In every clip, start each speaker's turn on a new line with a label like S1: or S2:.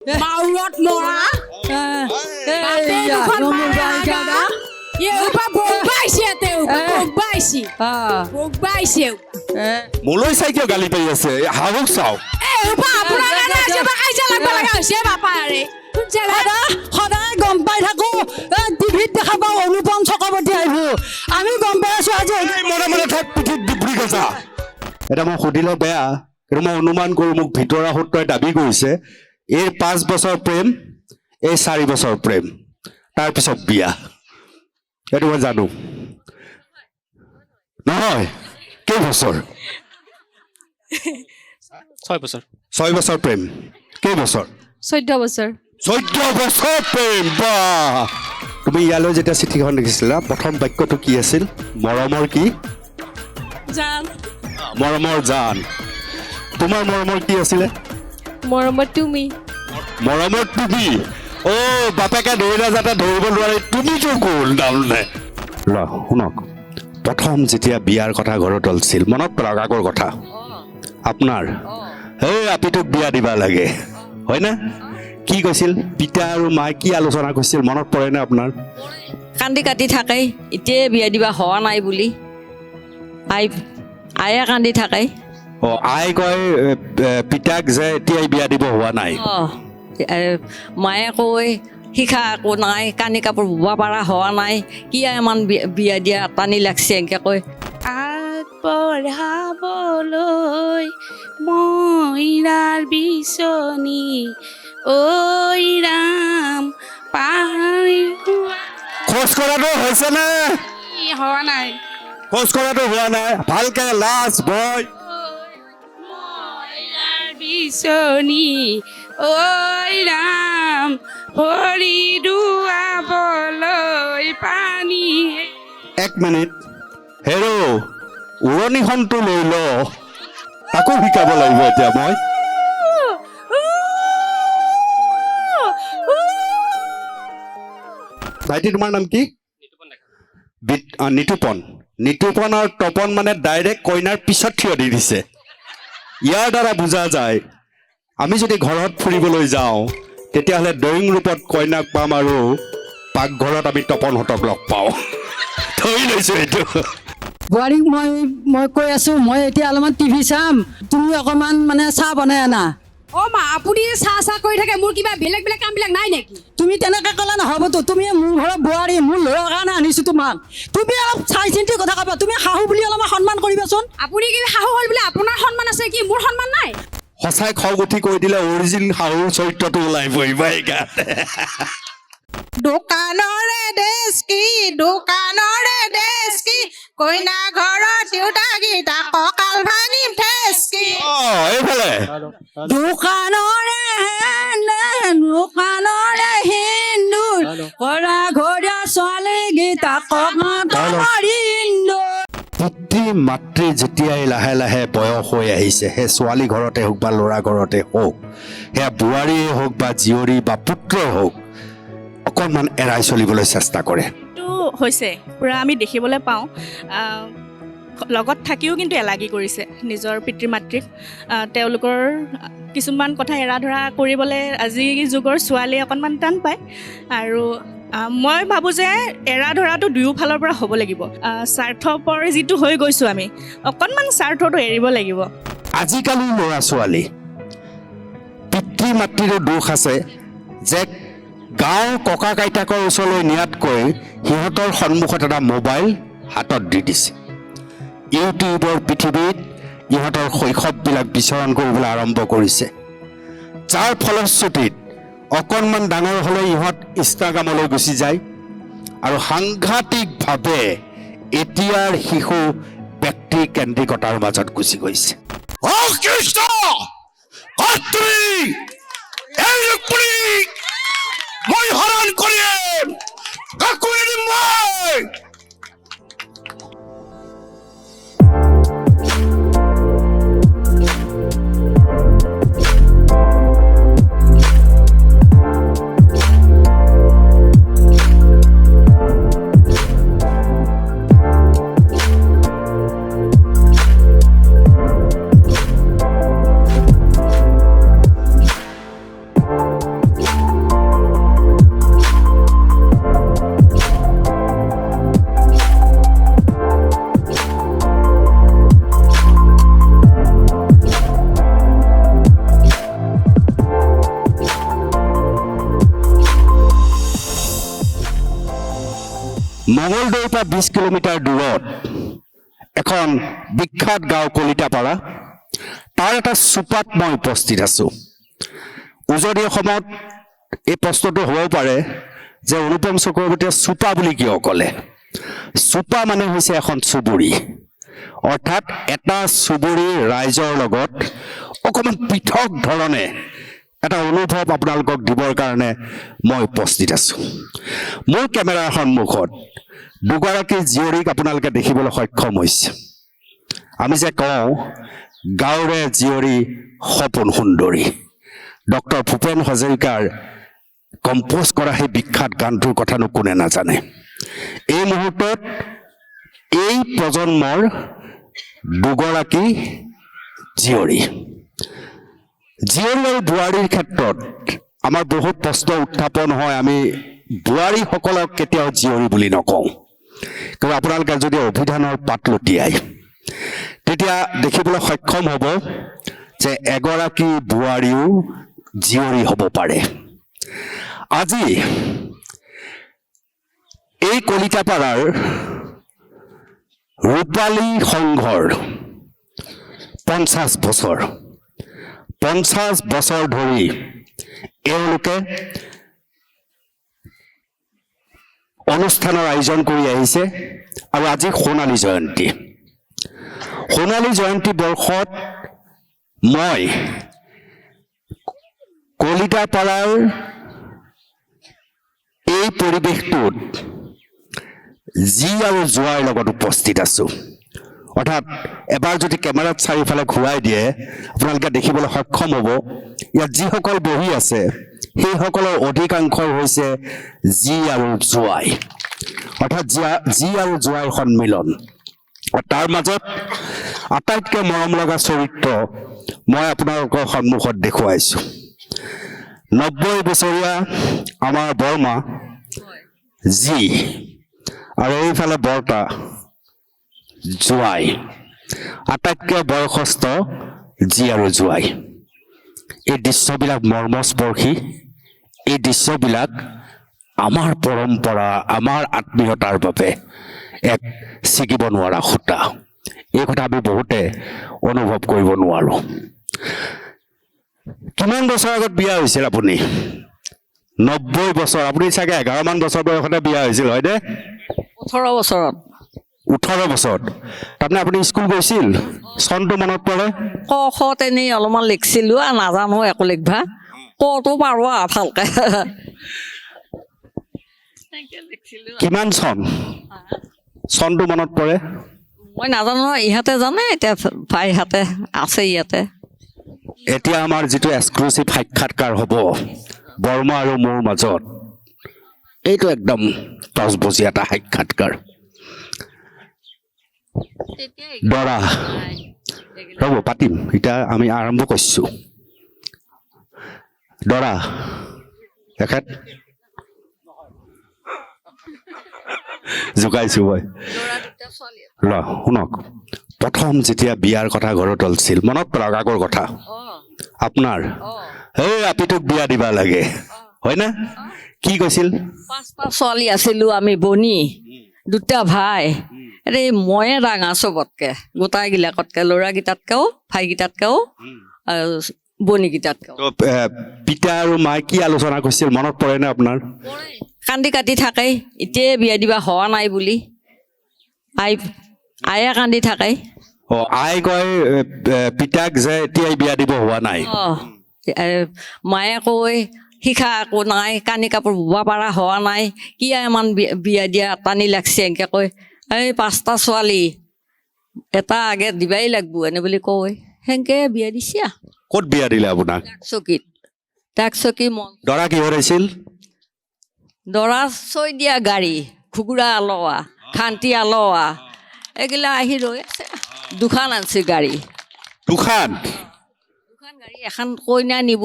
S1: Maurot mora.
S2: মোলৈ চাই কিয় গালি পাৰি আছে হাহুক চাওক
S3: সদায় গম পাই থাকো টিভিত দেখা পাওঁ অনুপম চক্ৰৱৰ্তী আহিব আমি গম পাই আছো আজি
S2: মনে মনে থাক পিঠিত ডিব্ৰী গজা এটা মই সুধিলে বেয়া কিন্তু মই অনুমান কৰোঁ মোক ভিতৰা সূত্ৰই দাবী কৰিছে এই 5 বছৰ প্ৰেম এই 4 বছৰ প্ৰেম তাৰপিছত বিয়া এইটো মই জানো নহয় কেইবছৰ
S4: 6 বছৰ
S2: 6 বছৰ প্ৰেম কেইবছৰ
S1: 14 বছৰ
S2: 14 বছৰ প্ৰেম বাহ তুমি ইয়ালৈ যেতিয়া চিঠিখন লিখিছিলা প্ৰথম বাক্যটো কি আছিল মৰমৰ কি
S1: জান
S2: মৰমৰ জান তোমাৰ মৰমৰ কি আছিলে
S1: মৰমৰ তুমি
S2: মৰমৰ তুমি অ বাপেকে ধৰিলে যাতে ধৰিব নোৱাৰে তুমি কিয় কোন দামনে ল শুনক প্ৰথম যেতিয়া বিয়াৰ কথা ঘৰত ওলছিল মনত পেলাওক আগৰ কথা আপোনাৰ এই আপিটোক বিয়া দিবা লাগে হয় না কি কৈছিল পিতা আৰু মায়ে কি আলোচনা কৰিছিল মনত পৰে না আপোনাৰ
S5: কান্দি কাটি থাকে এতিয়া বিয়া দিবা হোৱা নাই বুলি আয়ে কান্দি থাকে
S2: অ আই কয় পিতাক যে এতিয়াই বিয়া দিব হোৱা নাই
S5: মায়ে কয় শিখা একো নাই কানি কাপোৰ বব পৰা হোৱা নাই কিয় ইমান বিয়া দিয়া টানি লাগছে এনেকৈ কয়
S1: আগবঢ়াবলৈ মইনাৰ বিচনী ঐ ৰাম পাহৰি
S2: খোজ কঢ়াটো হৈছে নে
S1: হোৱা নাই
S2: খোজ কঢ়াটো হোৱা নাই ভালকে লাজ ভয়
S1: মইনাৰ বিচনী ঐ ৰাম ভৰি ধুৱাবলৈ পানী
S2: 1 মিনিট হেৰো উৰণিখনটো লৈ ল তাকো শিকাব লাগিব এতিয়া মই ভাইটি তোমাৰ নাম কি নিতুপন নিতুপন আৰু তপন মানে ডাইৰেক্ট কইনাৰ পিছত থিয় দি দিছে ইয়াৰ দ্বাৰা বুজা যায় আমি যদি ঘৰত ফুৰিবলৈ যাওঁ তেতিয়াহ'লে ড্ৰয়িং ৰুমত কইনাক পাম আৰু পাকঘৰত আমি তপনহঁতক লগ পাওঁ ধৰি লৈছোঁ এইটো
S3: বোৱাৰীক মই কৈ আছো মই এতিয়া অলপমান টিভি চাম তুমি অকণমান মানে চাহ বনাই আনা
S1: অ মা আপুনি চাহ কৰি থাকে মোৰ কিবা বেলেগ বেলেগ কামবিলাক নাই নেকি
S3: তুমি তেনেকৈ ক'লে নহ'বতো তুমি মোৰ ঘৰৰ বোৱাৰী মোৰ ল'ৰাৰ কাৰণে আনিছোঁ তোমাক তুমি অলপ চাই চিন্তি কথা ক'বা তুমি শাহু বুলি অলপমান সন্মান কৰিবাচোন
S1: আপুনি কি শাহু হ'ল বোলে আপোনাৰ সন্মান আছে কি মোৰ সন্মান নাই
S2: সঁচাই খং উঠি কৈ দিলে অৰিজিনেল শাহুৰ চৰিত্ৰটো ওলাই পৰিব সেইকাৰণে
S6: দোকানৰে ডেছ কি কইনা ঘৰৰ দেউতাকেইটা কঁকাল ভাঙিম ঠেচ কি
S2: এইফালে
S3: দোকানৰে হিন্দুৰ কৰা ঘৰীয়া ছোৱালীকেইটা কঁকাল
S2: পিতৃ মাতৃ যেতিয়াই লাহে লাহে বয়স হৈ আহিছে সেই ছোৱালী ঘৰতে হওক বা ল'ৰা ঘৰতে হওক সেয়া বোৱাৰীয়ে হওক বা জীয়ৰী বা পুত্ৰই হওক অকণমান এৰাই চলিবলৈ চেষ্টা কৰে
S7: এইটো হৈছে পূৰা আমি দেখিবলৈ পাওঁ লগত থাকিও কিন্তু এলাগী কৰিছে নিজৰ পিতৃ মাতৃক তেওঁলোকৰ কিছুমান কথা এৰা ধৰা কৰিবলৈ আজিৰ যুগৰ ছোৱালীয়ে অকণমান টান পায় আৰু মই ভাবোঁ যে এৰা ধৰাটো দুয়োফালৰ পৰা হ'ব লাগিব স্বাৰ্থপৰ যিটো হৈ গৈছোঁ আমি অকণমান স্বাৰ্থটো এৰিব লাগিব
S2: আজিকালি ল'ৰা ছোৱালী পিতৃ মাতৃৰো দোষ আছে যে গাঁৱৰ ককা আইতাকৰ ওচৰলৈ নিয়াতকৈ সিহঁতৰ সন্মুখত এটা মোবাইল হাতত দি দিছে ইউটিউবৰ পৃথিৱীত ইহঁতৰ শৈশৱবিলাক বিচৰণ কৰিবলৈ আৰম্ভ কৰিছে যাৰ ফলশ্ৰুতিত অকণমান ডাঙৰ হ'লে ইহঁত ইনষ্টাগ্ৰামলৈ গুচি যায় আৰু সাংঘাতিকভাৱে এতিয়াৰ শিশু ব্যক্তিকেন্দ্ৰিকতাৰ মাজত গুচি গৈছে মই হৰণ কৰিম মই মঙলদৈৰ পৰা 20 কিলোমিটাৰ দূৰত এখন বিখ্যাত গাঁও কলিতাপাৰা, তাৰ এটা চুপাত মই উপস্থিত আছোঁ। উজনি অসমত এই প্ৰশ্নটো হ'ব পাৰে যে অনুপম চক্ৰৱৰ্তীয়ে চুপা বুলি কিয় ক'লে? চুপা মানে হৈছে এখন চুবুৰী, অৰ্থাৎ এটা চুবুৰীৰ ৰাইজৰ লগত অকণমান পৃথক ধৰণে এটা অনুভৱ আপোনালোকক দিবৰ কাৰণে মই উপস্থিত আছোঁ। মোৰ কেমেৰাৰ সন্মুখত দুগৰাকী জীয়ৰীক আপোনালোকে দেখিবলৈ সক্ষম হৈছে। আমি যে কওঁ গাঁৱৰে জীয়ৰী সপোন সুন্দৰী, ডক্টৰ ভূপেন হাজৰিকাৰ কম্প'জ কৰা সেই বিখ্যাত গানটোৰ কথানো কোনে নাজানে। এই মুহূৰ্তত এই প্ৰজন্মৰ দুগৰাকী জীয়ৰী আৰু বোৱাৰীৰ ক্ষেত্ৰত আমাৰ বহুত প্ৰশ্ন উত্থাপন হয়। আমি বোৱাৰীসকলক কেতিয়াও জীয়ৰী বুলি নকওঁ, কিন্তু আপোনালোকে যদি অভিধানৰ পাত লুটিয়াই তেতিয়া দেখিবলৈ সক্ষম হ'ব যে এগৰাকী বোৱাৰীও জীয়ৰী হ'ব পাৰে। আজি এই কলিতাপাৰাৰ ৰূপালী সংঘৰ 50 বছৰ 50 বছৰ ধৰি এওঁলোকে অনুষ্ঠানৰ আয়োজন কৰি আহিছে আৰু আজি সোণালী জয়ন্তী। সোণালী জয়ন্তী বৰ্ষত মই কলিতাপাৰাৰ এই পৰিৱেশটোত জি আৰু জোৱাৰ লগত উপস্থিত আছোঁ। অৰ্থাৎ এবাৰ যদি কেমেৰাত চাৰিওফালে ঘূৰাই দিয়ে আপোনালোকে দেখিবলৈ সক্ষম হ'ব, ইয়াত যিসকল বহি আছে সেইসকলৰ অধিকাংশই হৈছে জি আৰু জোৱাই, অৰ্থাৎ জি আৰু জোৱাইৰ সন্মিলন। তাৰ মাজত আটাইতকৈ মৰম লগা চৰিত্ৰ মই আপোনালোকৰ সন্মুখত দেখুৱাইছোঁ। 90 বছৰীয়া আমাৰ বৰমা জি আৰু এইফালে বৰ্তা জোৱাই, আটাইতকৈ বয়সস্থ জি আৰু জোৱাই। এই দৃশ্যবিলাক মৰ্মস্পৰ্শী, এই দৃশ্যবিলাক আমাৰ পৰম্পৰা, আমাৰ আত্মীয়তাৰ বাবে এক ছিগিব নোৱাৰা সূতা। এই কথা আমি বহুতে অনুভৱ কৰিব নোৱাৰোঁ। কিমান বছৰ আগত বিয়া হৈছিল আপুনি? 90 বছৰ। আপুনি চাগে 11মান বছৰ বয়সতে বিয়া হৈছিল, হয়নে?
S5: 18 বছৰত।
S2: 18 বছৰত। তাৰমানে আপুনি স্কুল গৈছিল? চনটো মনত পৰে?
S5: ক খ তেনেই অলপমান লিখিছিলোঁ আৰু নাজানো একো লিখবা। কটো পাৰোঁ আৰু ভালকৈ।
S2: কিমান চন? চনটো মনত পৰে?
S5: মই নাজানো, ইহঁতে জানে, এতিয়া ভাইহঁতে আছে ইয়াতে।
S2: এতিয়া আমাৰ যিটো এক্সক্লুচিভ সাক্ষাৎকাৰ হ'ব বৰ্মা আৰু মোৰ মাজত, এইটো একদম তজবজীয়া এটা সাক্ষাৎকাৰ। দৰা ৰ'ব, পাতিম, এতিয়া আমি আৰম্ভ কৰিছোঁ। দৰা তেখেত জোকাইছোঁ মই। শুনক, প্ৰথম যেতিয়া বিয়াৰ কথা ঘৰত ওলছিল, মনত পেলাওক আগৰ কথা আপোনাৰ, এই আপিটোক বিয়া দিবা লাগে, হয়নে? কি কৈছিল?
S5: 5টা ছোৱালী আছিলোঁ আমি, বনি 2টা ভাই। এই ময়ে ডাঙৰ চবতকৈ, গোটাইগিলাকতকৈ, ল'ৰাকেইটাতকৈও, ভাইকেইটাতকৈও, বনিকেইটাতকৈও।
S2: পিতা আৰু মায়ে কি আলোচনা কৰিছিল মনত পৰেনে আপোনাৰ?
S5: কান্দি কাটি থাকে, এতিয়াই বিয়া দিবা হোৱা নাই বুলি। আয়ে কান্দি থাকে।
S2: আই কয় পিতাক যে এতিয়াই বিয়া দিব হোৱা নাই।
S5: মায়ে কয় শিখা একো নাই, কানি কাপোৰ বব পৰা হোৱা নাই, কিয় ইমান বিয়া দিয়া টানি লাগছে, এনেকৈ কয়। এই 5টা ছোৱালী, এটা আগে দিবাই লাগব এনে বুলি কয়। সেনেকৈ বিয়া দিছে।
S2: ক'ত বিয়া দিলে আপোনাক?
S5: চকীত। চকী মন।
S2: দৰা কিহত আহিছিল?
S5: দৰা 6 দিয়া গাড়ী, ঘুগুৰা আলোৱা, খান্তি আলোৱা, এইগিলা আহি ৰৈ আছে। 2খন আনছে গাড়ী।
S2: 2খন
S5: গাড়ী, এখন কইনা নিব,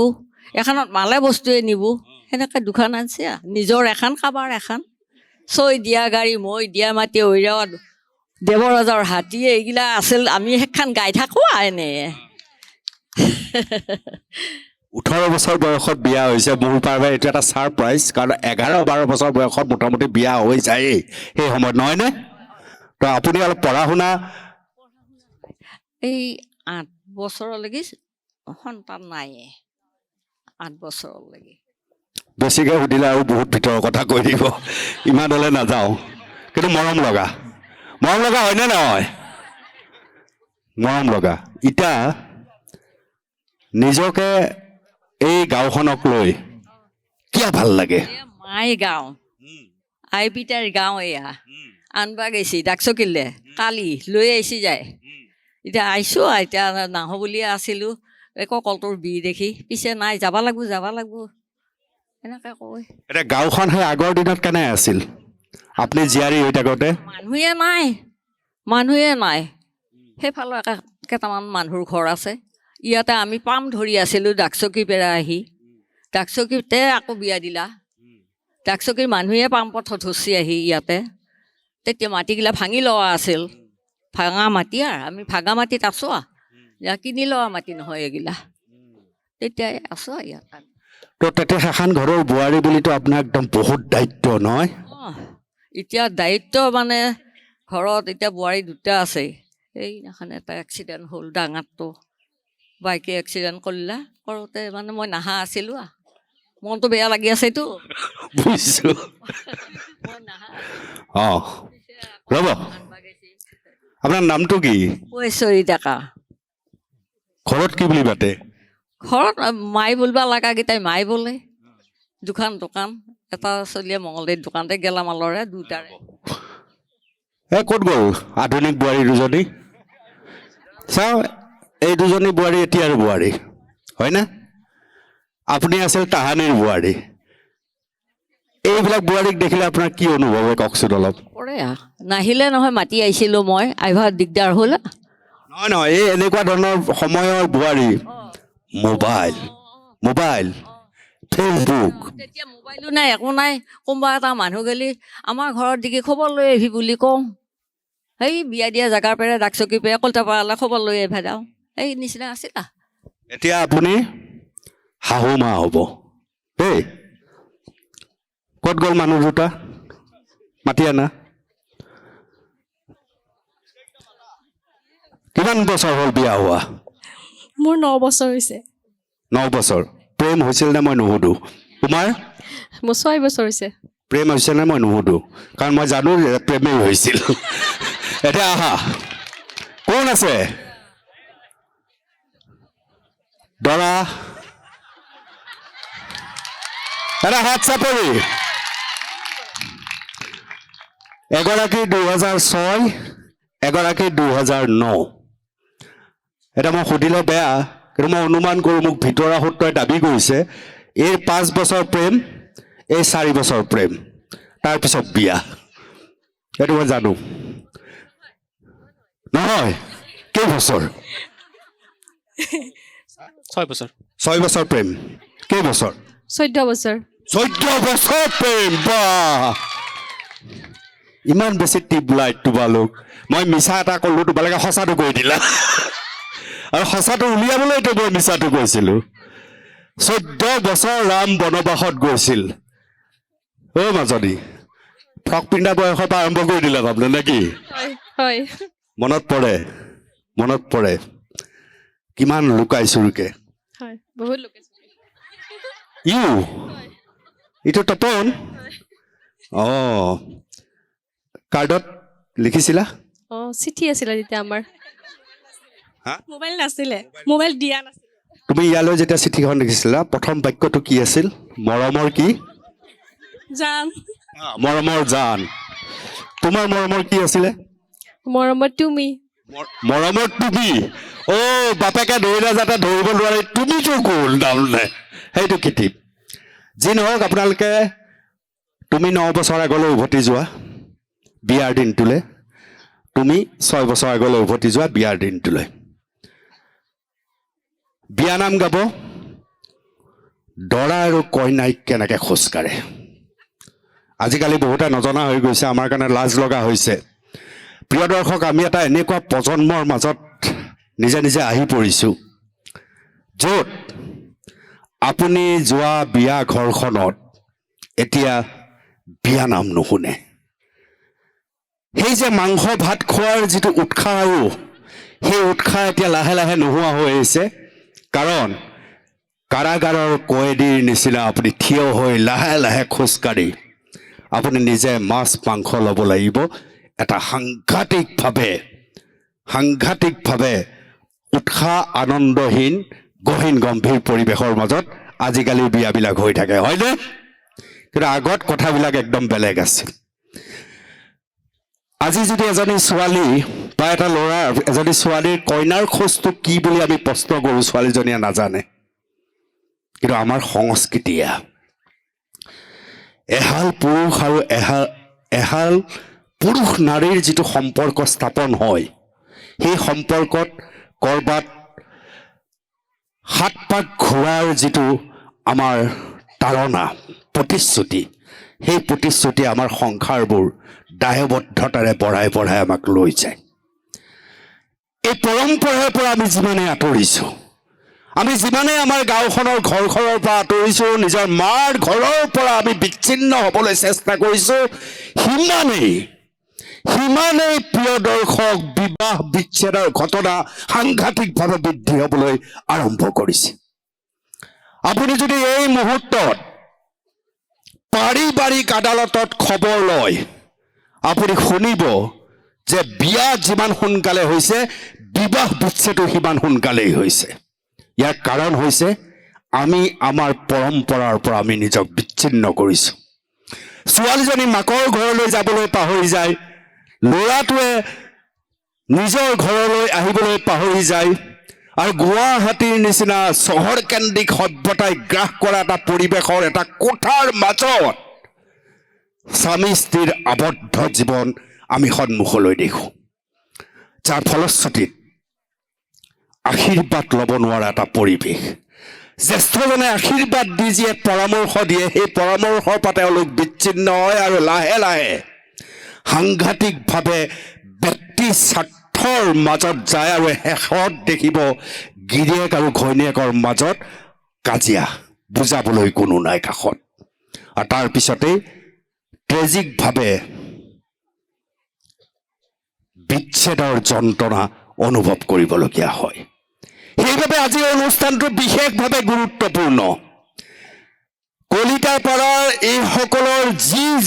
S5: এখনত মালে বস্তুৱে নিব, সেনেকৈ 2খন আনছে। নিজৰ এখন, কাবাৰ এখন। 6 দিয়া গাড়ী, মই দিয়া মাতি ঐৰা দেৱৰাজৰ হাতী, এইগিলা আছিল। আমি সেইখন গাই থাকোঁ এনে।
S2: 18 বছৰ বয়সত বিয়া হৈছে মোৰ বাবে এইটো এটা ছাৰপ্ৰাইজ কাৰণ 11-12 বছৰ বয়সত মোটামুটি বিয়া হৈ যায়েই সেই সময়ত নহয়নে তো আপুনি অলপ পঢ়া শুনা
S5: এই 8 বছৰলৈকে সন্তান নাই 8 বছৰলৈকে
S2: বেছিকৈ সুধিলে আৰু বহুত ভিতৰৰ কথা কৈ দিব ইমান হ'লে নাযাওঁ কিন্তু মৰম লগা হয়নে নহয় মৰম লগা এতিয়া নিজকে এই গাঁওখনক লৈ কিয় ভাল লাগে
S5: মাই গাঁও আই পিতাৰ গাঁও এয়া আনবা গৈছি ডাকচকিলে কালি লৈ আহিছি যায় এতিয়া আহিছোঁ এতিয়া নাহো বুলিয়ে আছিলোঁ একো কলটোৰ বি দেখি পিছে নাই যাব লাগব এনেকৈ কয়
S2: এতিয়া গাঁওখন সেই আগৰ দিনত কেনে আছিল আপুনি জীয়াৰী হৈ থাকোঁতে
S5: মানুহে নাই সেইফালে কেইটামান মানুহৰ ঘৰ আছে ইয়াতে আমি পাম ধৰি আছিলোঁ ডাকচকীৰ পৰা আহি ডাকচকীতে আকৌ বিয়া দিলা ডাকচকীৰ মানুহে পাম পথত ধচি আহি ইয়াতে তেতিয়া মাটিগিলা ভাঙি লোৱা আছিল ভাঙা মাটি আৰু আমি ভাঙা মাটিত আছোঁ কিনি লোৱা মাটি নহয় এইগিলা তেতিয়াই আছোঁ ইয়াত
S2: তো তেতিয়া সেইখন ঘৰৰ বোৱাৰী বুলিতো আপোনাৰ একদম বহুত দায়িত্ব নহয়
S5: এতিয়া দায়িত্ব মানে ঘৰত এতিয়া বোৱাৰী দুটা আছে এইদিনাখন এটা এক্সিডেণ্ট হ'ল ডাঙৰটো বাইকে এক্সিডেণ্ট কৰোঁতে মানে মই নাহা আছিলোঁ মনটো বেয়া লাগি আছেতো
S2: বুজিছোঁ
S5: মই নাহা
S2: অঁ ৰ'ব আপোনাৰ নামটো কি
S5: পইচৰি ডেকা
S2: ঘৰত কি বুলি মাতে
S5: ঘৰত মাই বুলিবা লগাকেইটাই মাই বোলে দোকান এটা চলিয়ে মঙলদৈত দোকানতে গেলামালৰে দুটাৰে
S2: এই ক'ত গ'ল আধুনিক বোৱাৰী দুজনী চাওঁ এই দুজনী বোৱাৰী এতিয়াৰ বোৱাৰী হয়নে আপুনি আছিল তাহানিৰ বোৱাৰী এইবিলাক বোৱাৰীক দেখিলে আপোনাৰ কি অনুভৱ হয় কওকচোন অলপ
S5: পৰে নাহিলে নহয় মাতি আহিছিলোঁ মই আহিব দিগদাৰ হ'ল
S2: নহয় এই এনেকুৱা ধৰণৰ সময়ৰ বোৱাৰী মোবাইল ফেচবুক
S5: তেতিয়া মোবাইলো নাই একো নাই কোনোবা এটা মানুহ গেলি আমাৰ ঘৰত দেখি খবৰ লৈ আহিবি বুলি কওঁ সেই বিয়া দিয়া জেগাৰ পৰা ডাকচকীৰ পৰা কলতাপাৰালৈ খবৰ লৈ আহিবা যাওঁ এই নিচিনা আছিল
S2: এতিয়া আপুনি শাহু মা হ'ব দেই ক'ত গ'ল মানুহ দুটা মাতি আনা কিমান বছৰ হ'ল বিয়া হোৱা
S7: মোৰ 9 বছৰ হৈছে
S2: 9 বছৰ প্ৰেম হৈছিল নে মই নুসুধো তোমাৰ
S7: মোৰ 6 বছৰ হৈছে
S2: প্ৰেম হৈছে নে মই নুসুধো কাৰণ মই জানো যে প্ৰেমেই হৈছিল এতিয়া আহা কোন আছে দৰা এটা হাত চাপৰি এগৰাকী 2006 এগৰাকী 2009 এটা মই সুধিলে বেয়া কিন্তু মই অনুমান কৰোঁ মোক ভিতৰা সূত্ৰই দাবী কৰিছে এই 5 বছৰ প্ৰেম এই 4 বছৰ প্ৰেম তাৰপিছত বিয়া এইটো মই জানো নহয় কেইবছৰ 6 বছৰ প্ৰেম কেইবছৰ
S7: 14 বছৰ
S2: 14 বছৰ প্ৰেম বাহ ইমান বেছি টিউবলাইট তোমালোক মই মিছা এটা ক'লোঁ তোমালোকে সঁচাটো কৈ দিলা আৰু সঁচাটো উলিয়াবলৈতো মই মিছাটো কৈছিলোঁ 14 বছৰ ৰাম বনবাসত গৈছিল অ' মাজনী ফ্ৰক পিন্ধা বয়সৰ পৰা আৰম্ভ কৰি দিলা তাৰমানে নেকি
S7: হয়
S2: মনত পৰে কিমান লুকাই চুৰুকে
S7: হয় বহুত লোক
S2: এইটো তপন অঁ কাৰ্ডত লিখিছিলা
S7: চিঠি আছিলে তেতিয়া আমাৰ
S2: হা
S7: মোবাইল নাছিলে মোবাইল দিয়া নাছিলে
S2: তুমি ইয়ালৈ যেতিয়া চিঠিখন লিখিছিলা প্ৰথম বাক্যটো কি আছিল মৰমৰ কি
S7: জান
S2: মৰমৰ জান তোমাৰ মৰমৰ কি আছিলে
S7: মৰমত তুমি
S2: মৰমৰ তুমি অ' বাপেকে ধৰিলে যাতে ধৰিব নোৱাৰে তুমিতো কোন তাৰমানে সেইটো কিটিপ যি নহওক আপোনালোকে তুমি 9 বছৰ আগলৈ উভতি যোৱা বিয়াৰ দিনটোলৈ তুমি 6 বছৰ আগলৈ উভতি যোৱা বিয়াৰ দিনটোলৈ বিয়া নাম গাব দৰা আৰু কইনাই কেনেকৈ খোজকাঢ়ে আজিকালি বহুতে নজনা হৈ গৈছে আমাৰ কাৰণে লাজ লগা হৈছে প্ৰিয় দৰ্শক আমি এটা এনেকুৱা প্ৰজন্মৰ মাজত নিজে নিজে আহি পৰিছোঁ য'ত আপুনি যোৱা বিয়া ঘৰখনত এতিয়া বিয়া নাম নুশুনে। সেই যে মাংস ভাত খোৱাৰ যিটো উৎসাহ আৰু সেই উৎসাহ এতিয়া লাহে লাহে নোহোৱা হৈ আহিছে। কাৰণ কাৰাগাৰৰ কয়েদীৰ নিচিনা আপুনি থিয় হৈ লাহে লাহে খোজকাঢ়ি আপুনি নিজে মাছ মাংস ল'ব লাগিব। এটা সাংঘাতিকভাৱে উৎসাহ আনন্দহীন গহীন গম্ভীৰ পৰিৱেশৰ মাজত আজিকালি বিয়াবিলাক হৈ থাকে, হয়নে? কিন্তু আগত কথাবিলাক একদম বেলেগ আছিল। আজি যদি এজনী ছোৱালী বা এটা ল'ৰা এজনী ছোৱালীৰ কইনাৰ খোজটো কি বুলি আমি প্ৰশ্ন কৰোঁ, ছোৱালীজনীয়ে নাজানে। কিন্তু আমাৰ সংস্কৃতিয়ে এহাল পুৰুষ আৰু এহাল পুৰুষ নাৰীৰ যিটো সম্পৰ্ক স্থাপন হয়, সেই সম্পৰ্কত ক'ৰবাত 7 পাক ঘূৰাৰ যিটো আমাৰ তাৰণা প্ৰতিশ্ৰুতি, সেই প্ৰতিশ্ৰুতি আমাৰ সংসাৰবোৰ দায়বদ্ধতাৰে বঢ়াই বঢ়াই আমাক লৈ যায়। এই পৰম্পৰাৰ পৰা আমি যিমানে আঁতৰিছোঁ, আমি যিমানে আমাৰ গাঁওখনৰ ঘৰখনৰ পৰা আঁতৰিছোঁ, নিজৰ মাৰ ঘৰৰ পৰা আমি বিচ্ছিন্ন হ'বলৈ চেষ্টা কৰিছোঁ, সিমানেই প্ৰিয় দৰ্শক বিবাহ বিচ্ছেদৰ ঘটনা সাংঘাতিকভাৱে বৃদ্ধি হ'বলৈ আৰম্ভ কৰিছে। আপুনি যদি এই মুহূৰ্তত পাৰিবাৰিক আদালতত খবৰ লয়, আপুনি শুনিব যে বিয়া যিমান সোনকালে হৈছে, বিবাহ বিচ্ছেদো সিমান সোনকালেই হৈছে। ইয়াৰ কাৰণ হৈছে আমি আমাৰ পৰম্পৰাৰ পৰা আমি নিজক বিচ্ছিন্ন কৰিছোঁ। ছোৱালীজনী মাকৰ ঘৰলৈ যাবলৈ পাহৰি যায়, ল'ৰাটোৱে নিজৰ ঘৰলৈ আহিবলৈ পাহৰি যায়, আৰু গুৱাহাটীৰ নিচিনা চহৰকেন্দ্ৰিক সভ্যতাই গ্ৰাস কৰা এটা পৰিৱেশৰ এটা কোঠাৰ মাজত স্বামী স্ত্ৰীৰ আবদ্ধ জীৱন আমি সন্মুখলৈ দেখোঁ, যাৰ ফলশ্ৰুতিত আশীৰ্বাদ ল'ব নোৱাৰা এটা পৰিৱেশ। জ্যেষ্ঠজনে আশীৰ্বাদ দি যি পৰামৰ্শ দিয়ে, সেই পৰামৰ্শৰ পৰা তেওঁলোক বিচ্ছিন্ন হয় আৰু লাহে লাহে সাংঘাতিকভাৱে ব্যক্তি স্বাৰ্থৰ মাজত যায়, আৰু শেষত দেখিব গিৰিয়েক আৰু ঘৈণীয়েকৰ মাজত কাজিয়া, বুজাবলৈ কোনো নাই কাষত। আৰু তাৰপিছতেই ট্ৰেজিকভাৱে বিচ্ছেদৰ যন্ত্ৰণা অনুভৱ কৰিবলগীয়া হয়। সেইবাবে আজিৰ অনুষ্ঠানটো বিশেষভাৱে গুৰুত্বপূৰ্ণ। কলিতা পাৰাৰ এইসকলৰ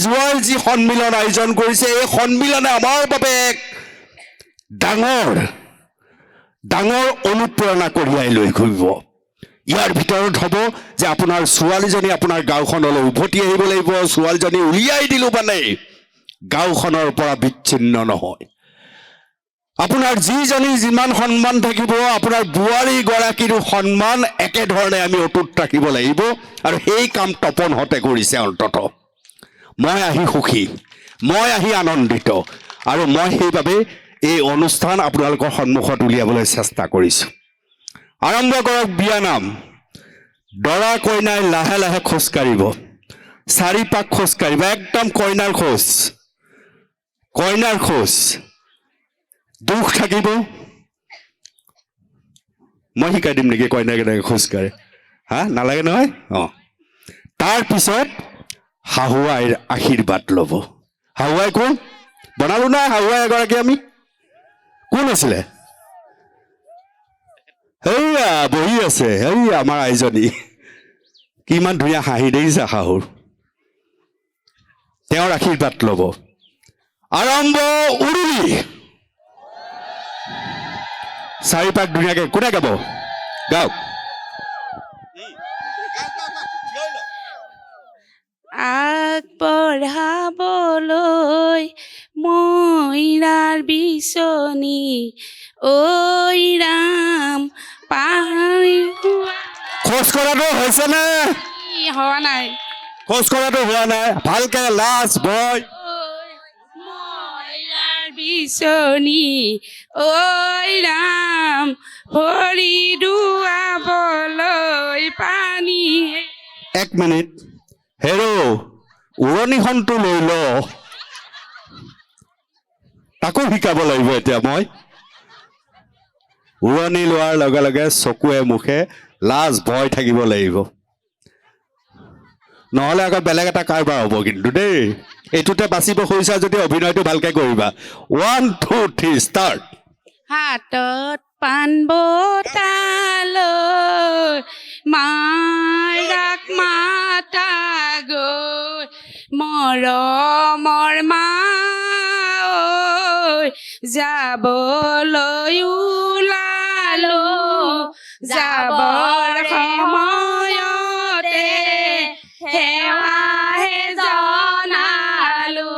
S2: জোৱাৰ যি সন্মিলন আয়োজন কৰিছে, এই সন্মিলনে আমাৰ বাবে এক ডাঙৰ অনুপ্ৰেৰণা কঢ়িয়াই লৈ ঘূৰিব। ইয়াৰ ভিতৰত হ'ব যে আপোনাৰ ছোৱালীজনী আপোনাৰ গাঁওখনলৈ উভতি আহিব লাগিব। ছোৱালীজনী উলিয়াই দিলোঁ মানে গাঁওখনৰ পৰা বিচ্ছিন্ন নহয়। আপোনাৰ যিজনী যিমান সন্মান থাকিব, আপোনাৰ বোৱাৰীগৰাকীৰো সন্মান একেধৰণে আমি অটুট ৰাখিব লাগিব, আৰু সেই কাম তপনহঁতে কৰিছে। অন্ততঃ মই আহি সুখী, মই আহি আনন্দিত, আৰু মই সেইবাবে এই অনুষ্ঠান আপোনালোকৰ সন্মুখত উলিয়াবলৈ চেষ্টা কৰিছোঁ। আৰম্ভ কৰক বিয়ানাম। দৰা কইনাই লাহে লাহে খোজকাঢ়িব, 4 পাক খোজকাঢ়িব, একদম কইনাৰ খোজ। দুখ থাকিব, মই শিকাই দিম নেকি কইনা কেনেকৈ খোজকাঢ়ে? নালাগে নহয়? তাৰপিছত শাহুৱাইৰ আশীৰ্বাদ ল'ব। শাহুৱাই কোন? বনালো নাই শাহুৱাই এগৰাকী আমি। কোন আছিলে? সেয়া বহি আছে, সেয়া আমাৰ আইজনী। কিমান ধুনীয়া হাঁহি দেখিছা শাহুৰ। তেওঁৰ আশীৰ্বাদ ল'ব। আৰম্ভ উৰুলি। 4 পাক ধুনীয়াকৈ কোনে গাব? গাওক।
S4: আগবঢ়াবলৈ মইনাৰ বিচনী, ঐ ৰাম পাহৰি
S2: খোজ কঢ়াটো হৈছে নে?
S4: হোৱা নাই।
S2: খোজ কঢ়াটো হোৱা নাই, ভালকে লাজ ভয়।
S4: মইনাৰ বিচনী, ঐ ৰাম ভৰি ধুৱাবলৈ পানী।
S2: 1 মিনিট। হেৰ' উৰণিখনটো লৈ ল, তাকো শিকাব লাগিব এতিয়া মই। উৰণি লোৱাৰ লগে লগে চকুৱে মুখে লাজ ভয় থাকিব লাগিব। নহ'লে আকৌ বেলেগ এটা কাৰবাৰ হ'ব কিন্তু দেই এইটোতে বাচিব খুজিছা যদি অভিনয়টো ভালকৈ কৰিবা 1 2 3 ষ্টাৰ্ট
S4: হাতত পাণ বটালৈ মাৰাক মাতা গৈ মৰমৰ মা ঐ যাবলৈ ওলালো যাবৰ সময়তে সেৱাহে জনালো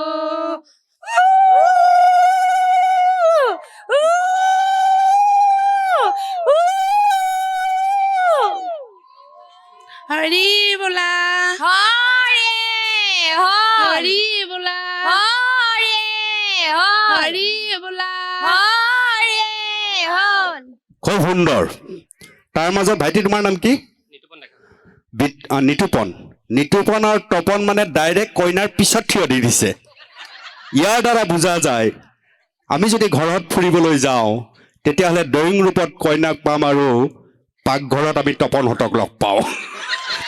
S4: হৰি বোলা হৰি বোলা হৰি বোলা
S2: খুব সুন্দৰ তাৰ মাজত ভাইটি তোমাৰ নাম কি নিতুপন নিতুপন আৰু তপন মানে ডাইৰেক্ট কইনাৰ পিছত থিয় দি দিছে ইয়াৰ দ্বাৰা বুজা যায় আমি যদি ঘৰত ফুৰিবলৈ যাওঁ তেতিয়াহ'লে ড্ৰয়িং ৰুমত কইনাক পাম আৰু পাকঘৰত আমি তপনহঁতক লগ পাওঁ